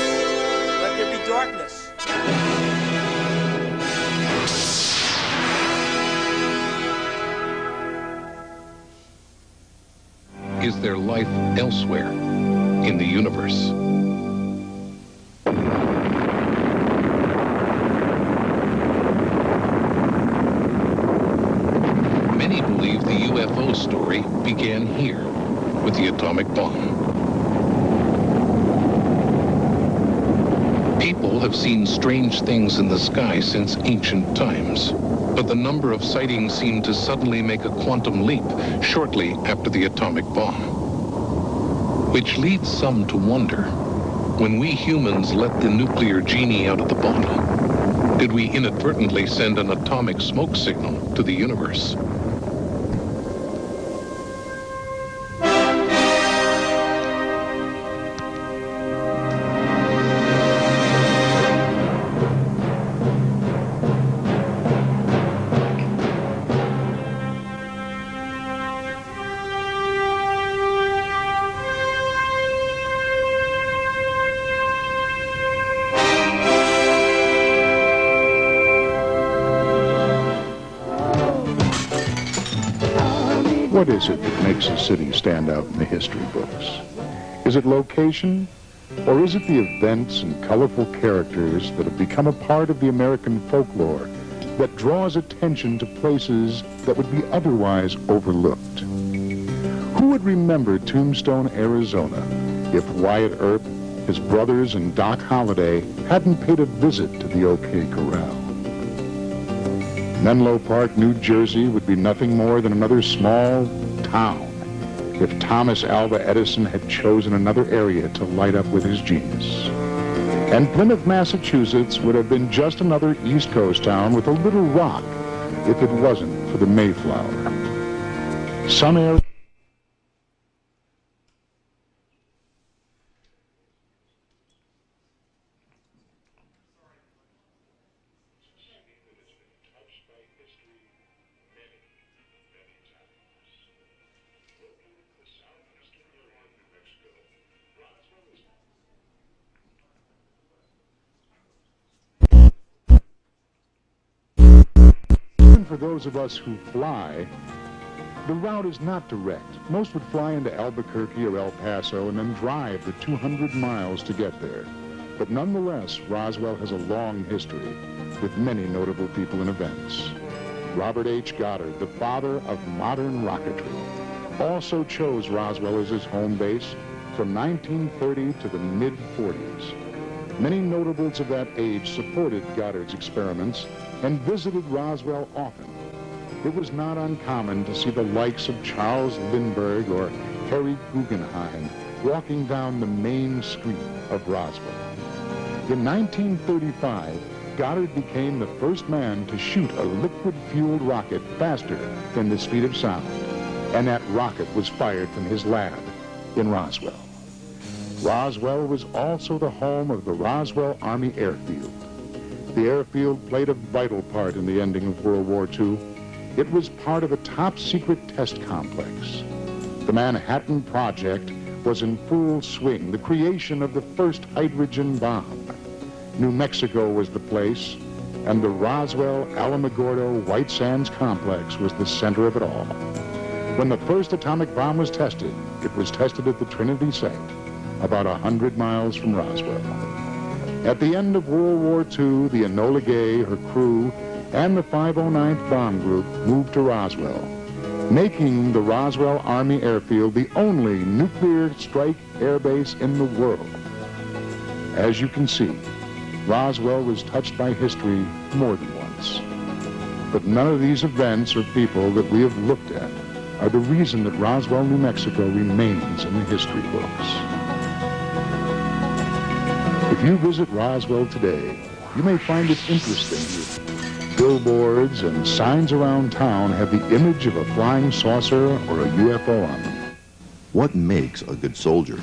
let there be darkness. Is there life elsewhere in the universe? Many believe the UFO story began here with the atomic bomb. People have seen strange things in the sky since ancient times, but the number of sightings seemed to suddenly make a quantum leap shortly after the atomic bomb. Which leads some to wonder, when we humans let the nuclear genie out of the bottle, did we inadvertently send an atomic smoke signal to the universe? What is it that makes a city stand out in the history books? Is it location, or is it the events and colorful characters that have become a part of the American folklore that draws attention to places that would be otherwise overlooked? Who would remember Tombstone, Arizona, if Wyatt Earp, his brothers, and Doc Holliday hadn't paid a visit to the OK Corral? Menlo Park, New Jersey would be nothing more than another small town if Thomas Alva Edison had chosen another area to light up with his genius. And Plymouth, Massachusetts would have been just another East Coast town with a little rock if it wasn't for the Mayflower. Some areas for those of us who fly, the route is not direct. Most would fly into Albuquerque or El Paso and then drive the 200 miles to get there. But nonetheless, Roswell has a long history with many notable people and events. Robert H. Goddard, the father of modern rocketry, also chose Roswell as his home base from 1930 to the mid-40s. Many notables of that age supported Goddard's experiments and visited Roswell often. it was not uncommon to see the likes of Charles Lindbergh or Harry Guggenheim walking down the main street of Roswell. In 1935, Goddard became the first man to shoot a liquid-fueled rocket faster than the speed of sound, and that rocket was fired from his lab in Roswell. Roswell was also the home of the Roswell Army Airfield. The airfield played a vital part in the ending of World War II. It was part of a top-secret test complex. The Manhattan Project was in full swing, the creation of the first hydrogen bomb. New Mexico was the place, and the Roswell Alamogordo White Sands complex was the center of it all. When the first atomic bomb was tested at the Trinity site, about 100 miles from Roswell. At the end of World War II, the Enola Gay, her crew, and the 509th Bomb Group moved to Roswell, making the Roswell Army Airfield the only nuclear strike airbase in the world. As you can see, Roswell was touched by history more than once. But none of these events or people that we have looked at are the reason that Roswell, New Mexico remains in the history books. If you visit Roswell today, you may find it interesting that billboards and signs around town have the image of a flying saucer or a UFO on them. What makes a good soldier?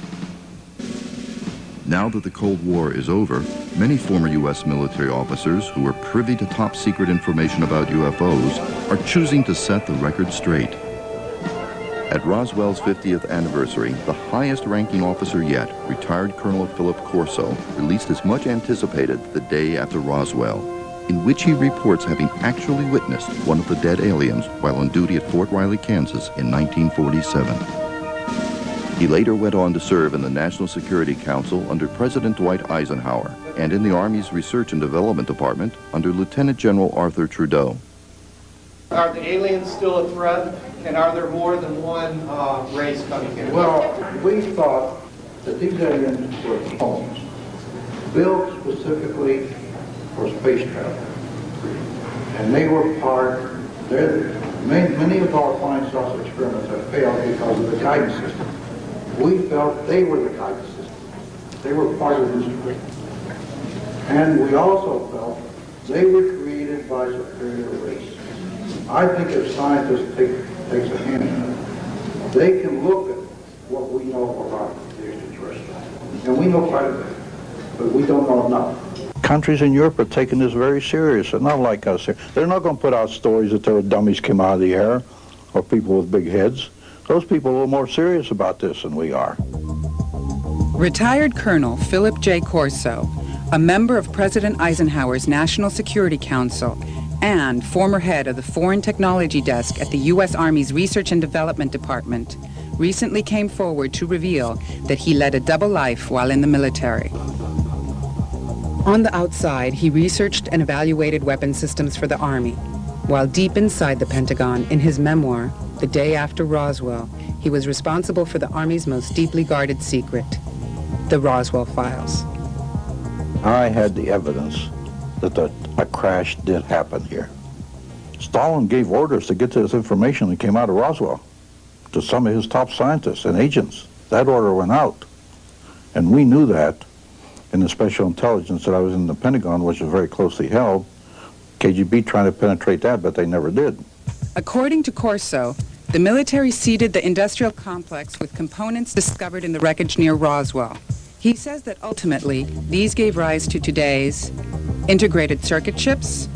Now that the Cold War is over, many former U.S. military officers who were privy to top-secret information about UFOs are choosing to set the record straight. At Roswell's 50th anniversary, the highest-ranking officer yet, retired Colonel Philip Corso, released his much-anticipated The Day After Roswell, in which he reports having actually witnessed one of the dead aliens while on duty at Fort Riley, Kansas in 1947. He later went on to serve in the National Security Council under President Dwight Eisenhower and in the Army's Research and Development Department under Lieutenant General Arthur Trudeau. Are the aliens still a threat, and are there more than one race coming here? Well, we thought that these aliens were clones, built specifically for space travel. And they were many of our flying saucer experiments have failed because of the guidance system. We felt they were the guidance system. They were part of this trip. And we also felt they were created by superior race. I think if scientists takes a hand in it, they can look at what we know about the extraterrestrials. And we know quite a bit, but we don't know enough. Countries in Europe are taking this very serious. They're not like us here. They're not going to put out stories that there were dummies came out of the air or people with big heads. Those people are a little more serious about this than we are. Retired Colonel Philip J. Corso, a member of President Eisenhower's National Security Council and former head of the Foreign Technology Desk at the U.S. Army's Research and Development Department, recently came forward to reveal that he led a double life while in the military. On the outside, he researched and evaluated weapon systems for the Army, while deep inside the Pentagon, in his memoir, The Day After Roswell, he was responsible for the Army's most deeply guarded secret, the Roswell Files. I had the evidence that a crash did happen here. Stalin gave orders to get this information that came out of Roswell to some of his top scientists and agents. That order went out. And we knew that in the special intelligence that I was in the Pentagon, which was very closely held. KGB trying to penetrate that, but they never did. According to Corso, the military seeded the industrial complex with components discovered in the wreckage near Roswell. He says that ultimately, these gave rise to today's integrated circuit chips,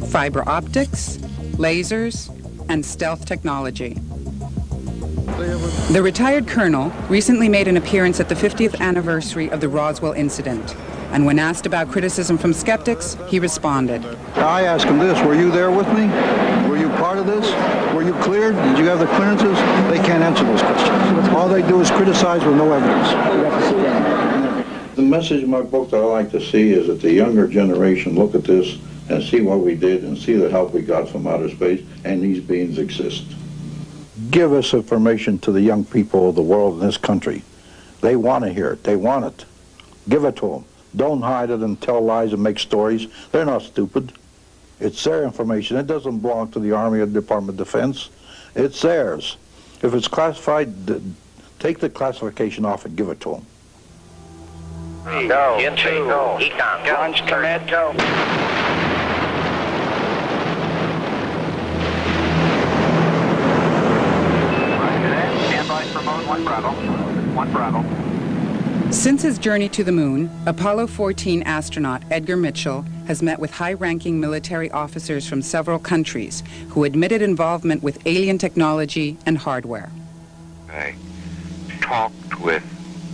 fiber optics, lasers, and stealth technology. The retired colonel recently made an appearance at the 50th anniversary of the Roswell incident, and when asked about criticism from skeptics, he responded. I asked him this, were you there with me? Were you part of this? Were you cleared? Did you have the clearances? They can't answer those questions. All they do is criticize with no evidence. The message in my book that I like to see is that the younger generation look at this and see what we did and see the help we got from outer space, and these beings exist. Give us information to the young people of the world in this country. They want to hear it. They want it. Give it to them. Don't hide it and tell lies and make stories. They're not stupid. It's their information. It doesn't belong to the Army or the Department of Defense. It's theirs. If it's classified, take the classification off and give it to them. Go. Go. Launch commit. Go. Stand by for mode 1 Bravo. 1 Bravo. Since his journey to the moon, Apollo 14 astronaut Edgar Mitchell has met with high-ranking military officers from several countries who admitted involvement with alien technology and hardware. I talked with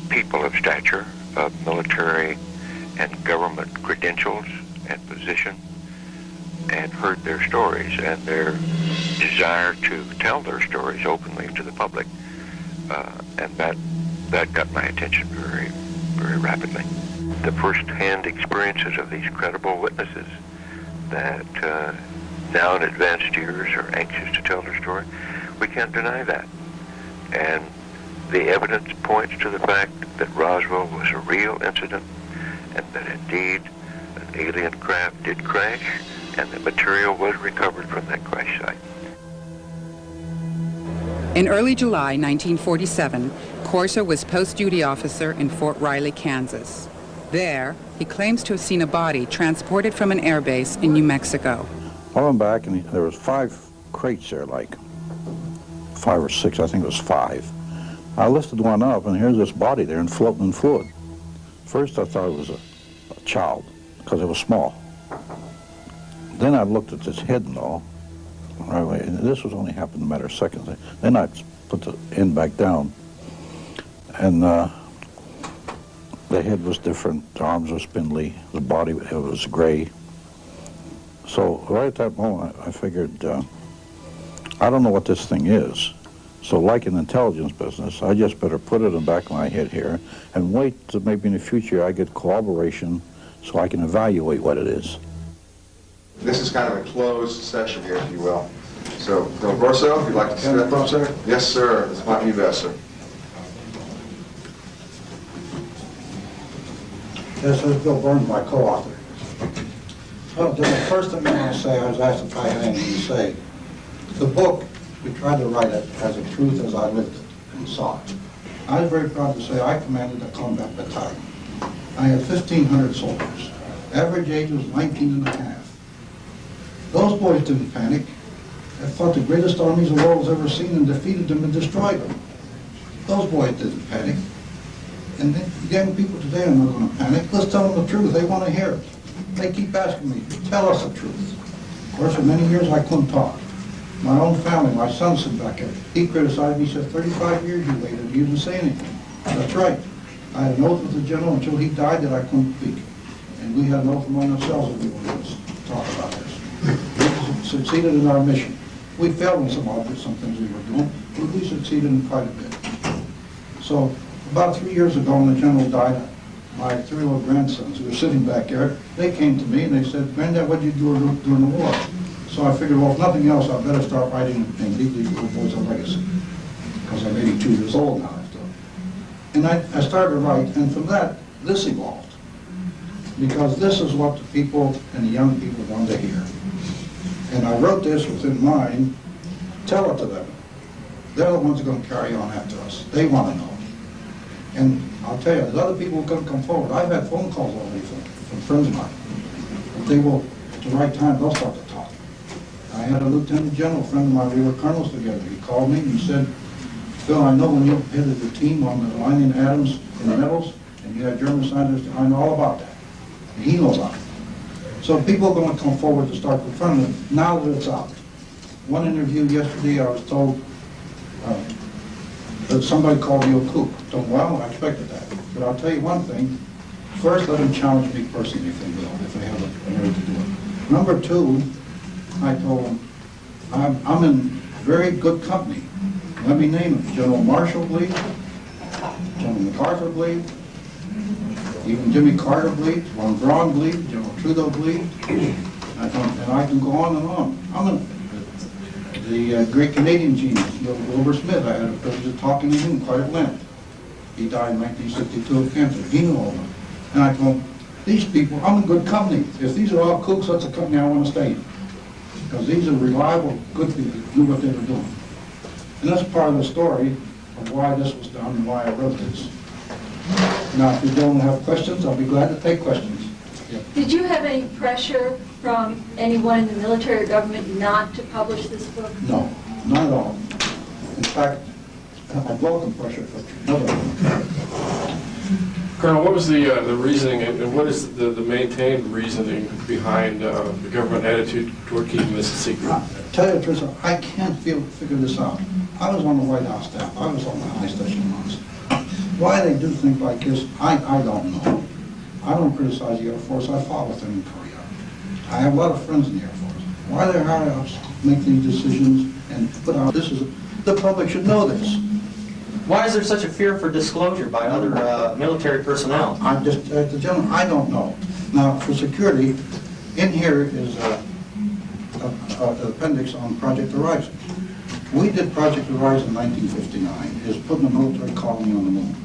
people of stature, of military and government credentials and position, and heard their stories and their desire to tell their stories openly to the public, and that got my attention very, very rapidly. The first-hand experiences of these credible witnesses that now in advanced years are anxious to tell their story, we can't deny that. And the evidence points to the fact that Roswell was a real incident and that indeed an alien craft did crash and the material was recovered from that crash site. In early July 1947, Corso was post-duty officer in Fort Riley, Kansas. There, he claims to have seen a body transported from an airbase in New Mexico. I went back and there was 5 crates there, like 5 or 6, I think it was 5. I lifted one up and here's this body there and floating in fluid. First I thought it was a child because it was small. Then I looked at its head and all. Right away, and this was only happened in a matter of seconds. Then I put the end back down, and the head was different, the arms were spindly, the body it was gray. So right at that moment, I figured, I don't know what this thing is. So like in the intelligence business, I just better put it in the back of my head here and wait till maybe in the future I get corroboration so I can evaluate what it is. This is kind of a closed session here, if you will. So, Bill Corso, if you'd like to step up, sir? Yes, sir. This might be best, sir. This is Bill Burns, my co-author. Well, the first thing I want to say, I was asked if I had anything to say. The book, we tried to write it as a truth as I lived it and saw it. I was very proud to say I commanded a combat battalion. I had 1,500 soldiers. Average age was 19 and a half. Those boys didn't panic. They fought the greatest armies the world has ever seen and defeated them and destroyed them. Those boys didn't panic. And the young people today are not going to panic. Let's tell them the truth. They want to hear it. They keep asking me, tell us the truth. Of course, for many years I couldn't talk. My own family, my son sitting back there, he criticized me, he said, 35 years you waited, you didn't say anything. That's right. I had an oath with the general until he died that I couldn't speak. And we had an oath among ourselves that we were going to talk about this. We succeeded in our mission. We failed in some things we were doing, but we succeeded in quite a bit. So about 3 years ago when the general died, my 3 little grandsons who were sitting back there, they came to me and they said, Granddad, what did you do during the war? So I figured, well, if nothing else, I better start writing and leave these little boys a legacy. Because I'm 82 years old now. And I started to write, and from that, this evolved. Because this is what the people and the young people want to hear. And I wrote this within mind, tell it to them. They're the ones who are going to carry on after us. They want to know. And I'll tell you, there's other people who couldn't come forward. I've had phone calls already from friends of mine. But they will, at the right time, they'll start to talk. I had a lieutenant general friend of mine, we were colonels together. He called me and he said, Phil, I know when you headed the team on the lining atoms in the metals, and you had German scientists, I know all about that. And he knows about it. So people are going to come forward to start confronting it now that it's out. One interview yesterday, I was told that somebody called me a kook. So, well, I expected that. But I'll tell you one thing. First, let them challenge me personally if they will, if they have a nerve to do it. Number 2, I told them, I'm in very good company. Let me name them. General Marshall believed, General MacArthur believed, even Jimmy Carter believed, Von Braun believed, General Trudeau believed, and I can go on and on. I'm in the great Canadian genius, Wilbur Smith. I had a privilege of talking to him quite at length. He died in 1962 of cancer. He knew all that. And I told him, these people, I'm in good company. If these are all kooks, that's a company I want to stay in. because these are reliable, good people who knew what they were doing. And that's part of the story of why this was done and why I wrote this. Now, if you don't have questions, I'll be glad to take questions. Yeah. Did you have any pressure from anyone in the military or government not to publish this book? No, not at all. In fact, I welcome pressure, but never. Colonel, what was the reasoning, and what is the maintained reasoning behind the government attitude toward keeping this a secret? Tell you the truth, I can't figure this out. I was on the White House staff. I was on the high station once. Why they do things like this, I don't know. I don't criticize the Air Force. I fought with them in Korea. I have a lot of friends in the Air Force. Why they hire us to make these decisions and put out the public should know this. Why is there such a fear for disclosure by other military personnel? I'm just, the gentleman, I don't know. Now, for security, in here is an appendix on Project Horizon. We did Project Horizon in 1959. It was putting a military colony on the moon.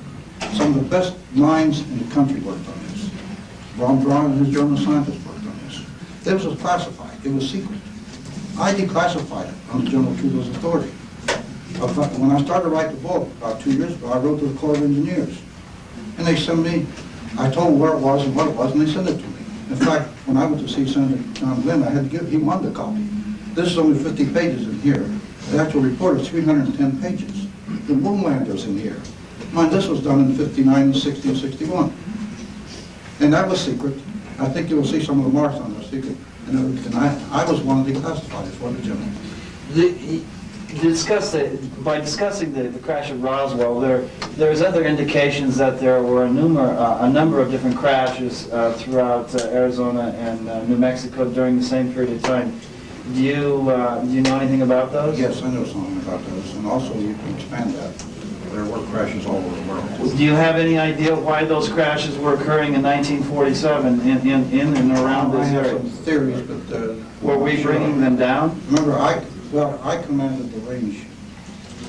Some of the best minds in the country worked on this. Von Braun and his German scientists worked on this. This was classified. It was secret. I declassified it under General Trudeau's authority. When I started to write the book about 2 years ago, I wrote to the Corps of Engineers. And they sent me, I told them where it was and what it was, and they sent it to me. In fact, when I went to see Senator John Glenn, I had to give, he wanted a copy. This is only 50 pages in here. The actual report is 310 pages. The moon lander's in here. Mind, this was done in 59, 60, and 61. And that was secret. I think you will see some of the marks on the secret. And I was one of the declassified for the general. By discussing the crash of Roswell, there's other indications that there were a number of different crashes throughout Arizona and New Mexico during the same period of time. Do you know anything about those? Yes, I know something about those, and also you can expand that. There were crashes all over the world. Do you have any idea why those crashes were occurring in 1947 in and around this area? I have some theories, but were we bringing them down? Remember, I commanded the range,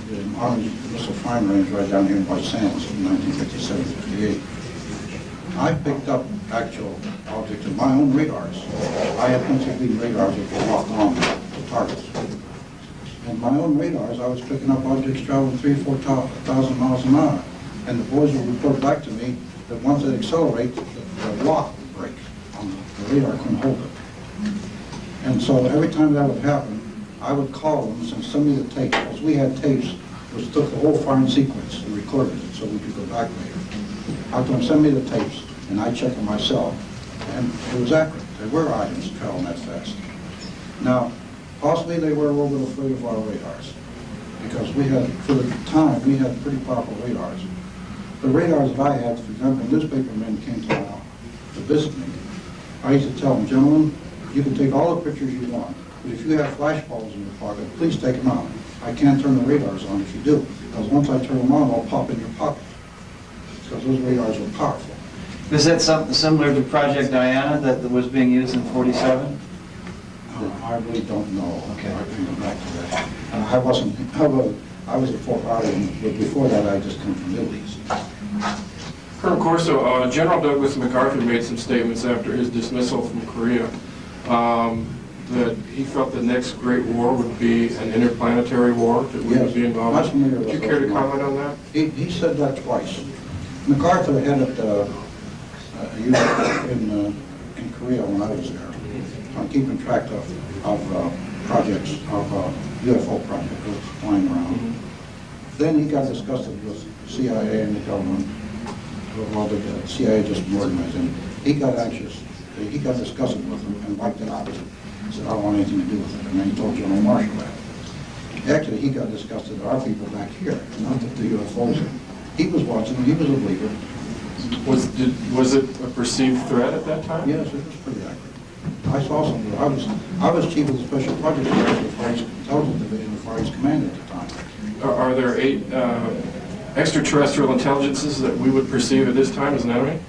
the Army Missile Flying Range right down here in White Sands in 1957-58. I picked up actual objects in my own radars. I had pencil beam radars that were locked on to targets. And my own radars, I was picking up objects traveling 3,000 or 4,000 miles an hour. And the boys would report back to me that once it accelerates, the lock would break. The radar couldn't hold it. And so every time that would happen, I would call them and send me the tapes, because we had tapes which took the whole firing sequence and recorded it so we could go back later. I told them, send me the tapes, and I checked them myself. And it was accurate. There were items traveling that fast. Now, possibly they were a little bit afraid of our radars, because we had, for the time, we had pretty powerful radars. The radars that I had, for example, newspapermen came to visit me. I used to tell them, gentlemen, you can take all the pictures you want, but if you have flash bulbs in your pocket, please take them out. I can't turn the radars on if you do, because once I turn them on, they'll pop in your pocket, because those radars are powerful. Is that something similar to Project Diana that was being used in 47? I really don't know. Okay. I can go back to that. I was at Fort Riley, but before that I just come from the Middle East. Colonel Corso, General Douglas MacArthur made some statements after his dismissal from Korea that he felt the next great war would be an interplanetary war that we would be involved in. Would you care to comment on that? He said that twice. MacArthur headed a unit in Korea when I was there. I'm keeping track of projects, of UFO projects flying around. Then he got disgusted with CIA and the government. Well, the CIA just organized him. He got anxious. He got disgusted with them and wiped it out. He said, I don't want anything to do with it. And then he told General Marshall that. Actually, he got disgusted at our people back here, not at the UFOs. He was watching them. He was a believer. Was it a perceived threat at that time? Yes, it was pretty accurate. I saw something. I was chief of the Special Projects Division of the Far East Intelligence Division of the Far East Command at the time. Are there 8 extraterrestrial intelligences that we would perceive at this time as an enemy?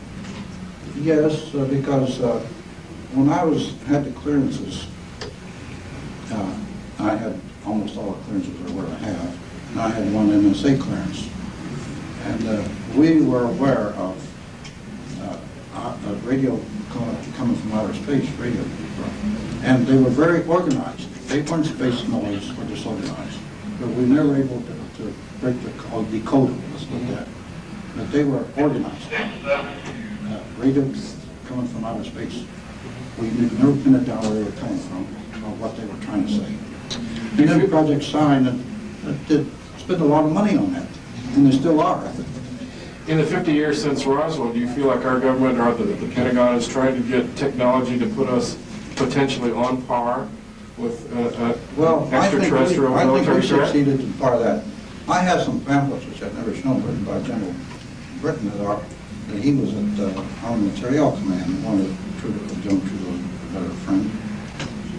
Yes, because when I had the clearances, I had almost all the clearances there were to have, and I had one NSA clearance. And we were aware of radio coming from outer space, radio. And they were very organized. They weren't space noise or disorganized. But we were never able to break the code, decode it, let's put that. But they were organized. Radio coming from outer space. We never pinned it down where they were coming from or what they were trying to say. And then Project Sign did spend a lot of money on that. And they still are, I think. In the 50 years since Roswell, do you feel like our government or the Pentagon is trying to get technology to put us potentially on par with extraterrestrial military I think we threat? succeeded in part of that. I have some pamphlets, which I've never shown, written by General Britton, that he was at Army Materiel Command, one of General Trudeau's better friend.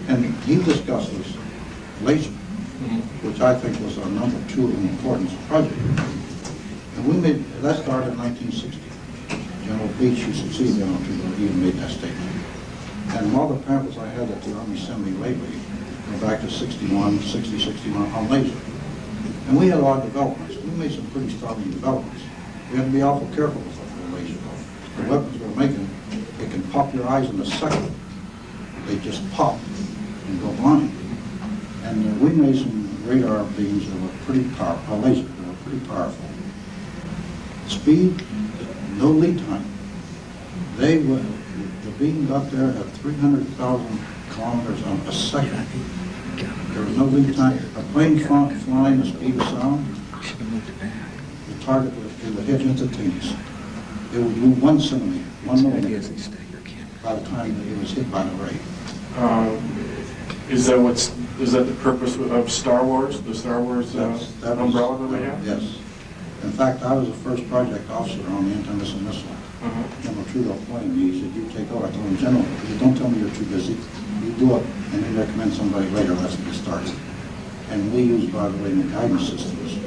And he discusses laser, which I think was our #2 in importance project. And we made, that started in 1960. General Beach, who succeeded General Trudeau, even made that statement. And all the pamphlets I had at the Army sent me lately go back to 61 on laser. And we had a lot of developments. We made some pretty strong developments. We had to be awful careful with the laser. The weapons we're making, they can pop your eyes in a second. They just pop and go blind. And we made some radar beams that were pretty powerful, lasers that were pretty powerful. Speed, no lead time. They were, the beam got there at 300,000 kilometers a second. There was no lead time. A plane flying the speed of sound, the target would hit instantaneous. It would move 1 centimeter, 1 millimeter, by the time it was hit by the ray. Is that the purpose of Star Wars, the Star Wars umbrella that we have? Yes. In fact, I was the first project officer on the anti-missile missile. General Trudeau appointed me. He said, "You take over." I told him, "General, don't tell me you're too busy. You do it, and then recommend somebody later. Let's get started." And we use, by the way, in the guidance systems,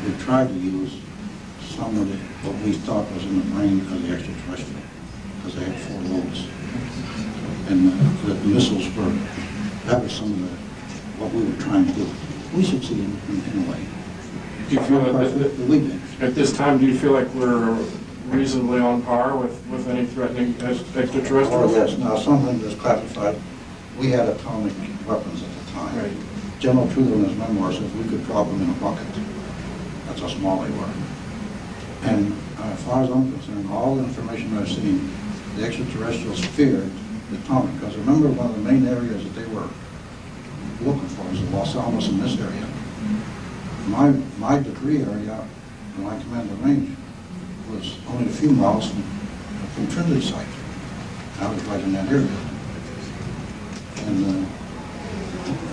we tried to use some of what we thought was in the brain of the extraterrestrial, because they had 4 lobes. And the missiles were, that was some of what we were trying to do. We succeeded in a way. Do you feel that at this time, do you feel like we're reasonably on par with any threatening extraterrestrials? Oh, yes. Now, something that's classified, we had atomic weapons at the time. Right. General Trudeau in his memoirs said we could drop them in a bucket. That's how small they were. And as far as I'm concerned, all the information I've seen, the extraterrestrials feared the atomic, because remember, one of the main areas that they were looking for was the Los Alamos in this area. My degree area, when I commanded the range, was only a few miles from Trinity site. I was right in that area. And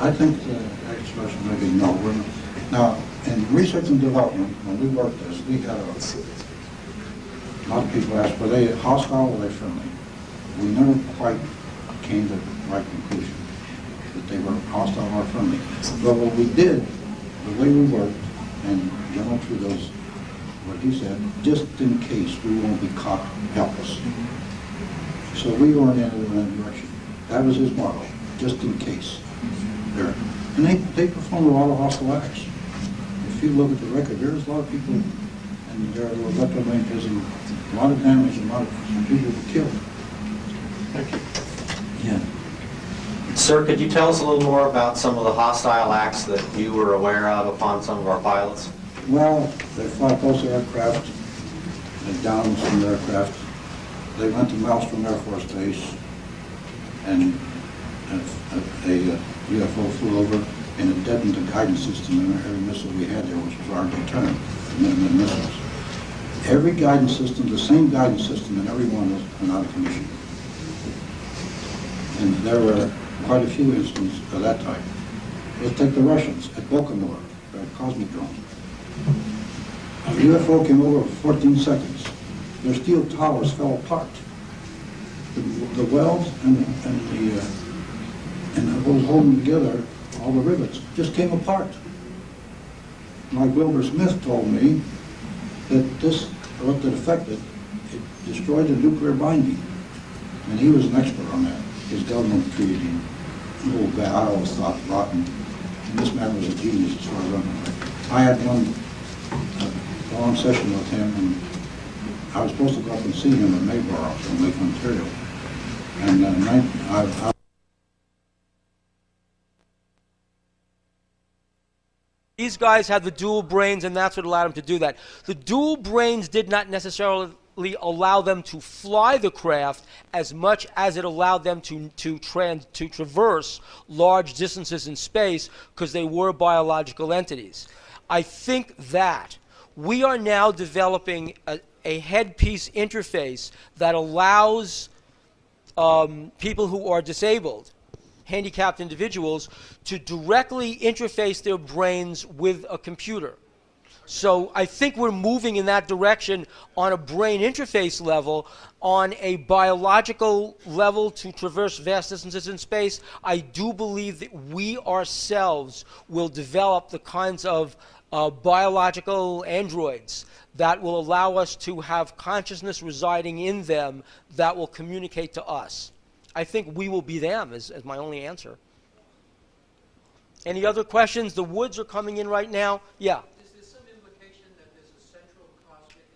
I think the extraterrestrials maybe no. Now, in research and development, when we worked this, we had a lot of people asked, were they hostile or were they friendly? We never quite came to the right conclusion that they were hostile or friendly. But what we did, the way we worked, and General Trudeau's, what he said, just in case we won't be caught helpless. So we oriented in that direction. That was his motto, just in case. There. And they performed a lot of hostile acts. If you look at the record, there's a lot of people, and there were reprimands and a lot of damage, and a lot of people were killed. Thank you. Yeah. Sir, could you tell us a little more about some of the hostile acts that you were aware of upon some of our pilots? Well, they fly close aircraft, they downed some aircraft. They went to Maelstrom Air Force Base, and a UFO flew over, and it deadened the guidance system in every missile we had there, which was our deterrent, the Minuteman missiles. Every guidance system, the same guidance system, and every one was out of commission. And there were quite a few instances of that type. Let's take the Russians at Bokanur, their cosmic drone. A UFO came over for 14 seconds. Their steel towers fell apart. The welds and what was holding together, all the rivets, just came apart. Like Wilbur Smith told me, that what that affected, it destroyed the nuclear binding. And he was an expert on that. His government treated him a little bad. I always thought rotten. And this man was a genius as far as I'm concerned. I had one long session with him, and I was supposed to go up and see him in Mayborough from Lake Ontario. And These guys had the dual brains, and that's what allowed them to do that. The dual brains did not necessarily allow them to fly the craft as much as it allowed them to traverse large distances in space, because they were biological entities. I think that we are now developing a headpiece interface that allows people who are disabled, handicapped individuals, to directly interface their brains with a computer. So I think we're moving in that direction on a brain interface level. On a biological level to traverse vast distances in space, I do believe that we ourselves will develop the kinds of biological androids that will allow us to have consciousness residing in them that will communicate to us. I think we will be them, is my only answer. Any other questions? The woods are coming in right now. Yeah. Is there some implication that there's a central cosmic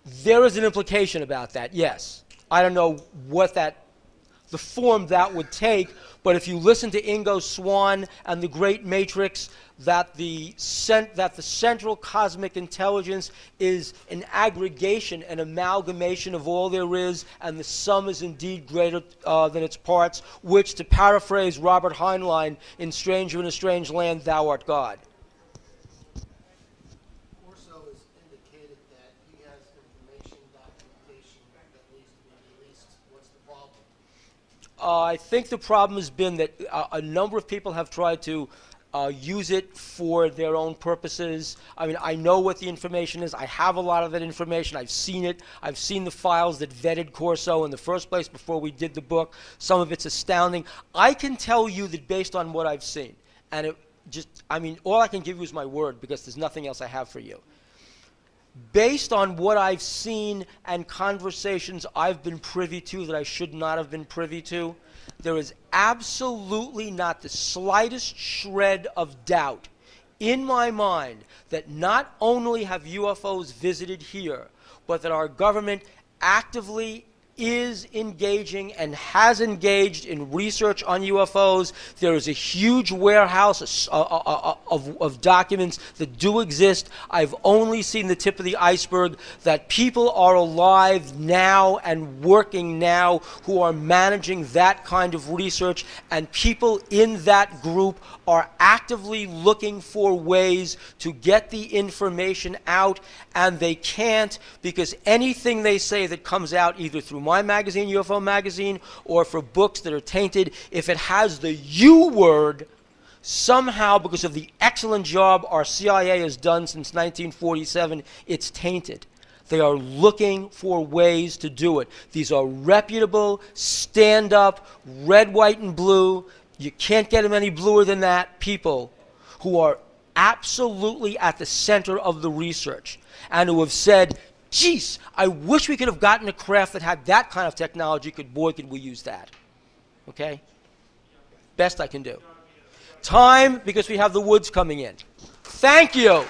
intelligence? There is an implication about that, yes. I don't know what the form that would take, but if you listen to Ingo Swann and the Great Matrix, that the central cosmic intelligence is an aggregation, an amalgamation of all there is, and the sum is indeed greater than its parts, which, to paraphrase Robert Heinlein in Stranger in a Strange Land, thou art God. Corso has indicated that he has information, documentation that needs to be released. What's the problem? I think the problem has been that a number of people have tried to use it for their own purposes. I mean, I know what the information is. I have a lot of that information. I've seen it. I've seen the files that vetted Corso in the first place before we did the book. Some of it's astounding. I can tell you that based on what I've seen, and it just, I mean, all I can give you is my word, because there's nothing else I have for you. Based on what I've seen and conversations I've been privy to that I should not have been privy to, there is absolutely not the slightest shred of doubt in my mind that not only have UFOs visited here, but that our government actively is engaging and has engaged in research on UFOs. There is a huge warehouse of documents that do exist. I've only seen the tip of the iceberg, that people are alive now and working now who are managing that kind of research, and people in that group are actively looking for ways to get the information out, and they can't, because anything they say that comes out either through my magazine, UFO Magazine, or for books that are tainted, if it has the U word, somehow, because of the excellent job our CIA has done since 1947, it's tainted. They are looking for ways to do it. These are reputable, stand-up, red, white, and blue, you can't get them any bluer than that, people who are absolutely at the center of the research, and who have said, geez, I wish we could have gotten a craft that had that kind of technology. Boy, could we use that. Okay? Best I can do. Time, because we have the woods coming in. Thank you.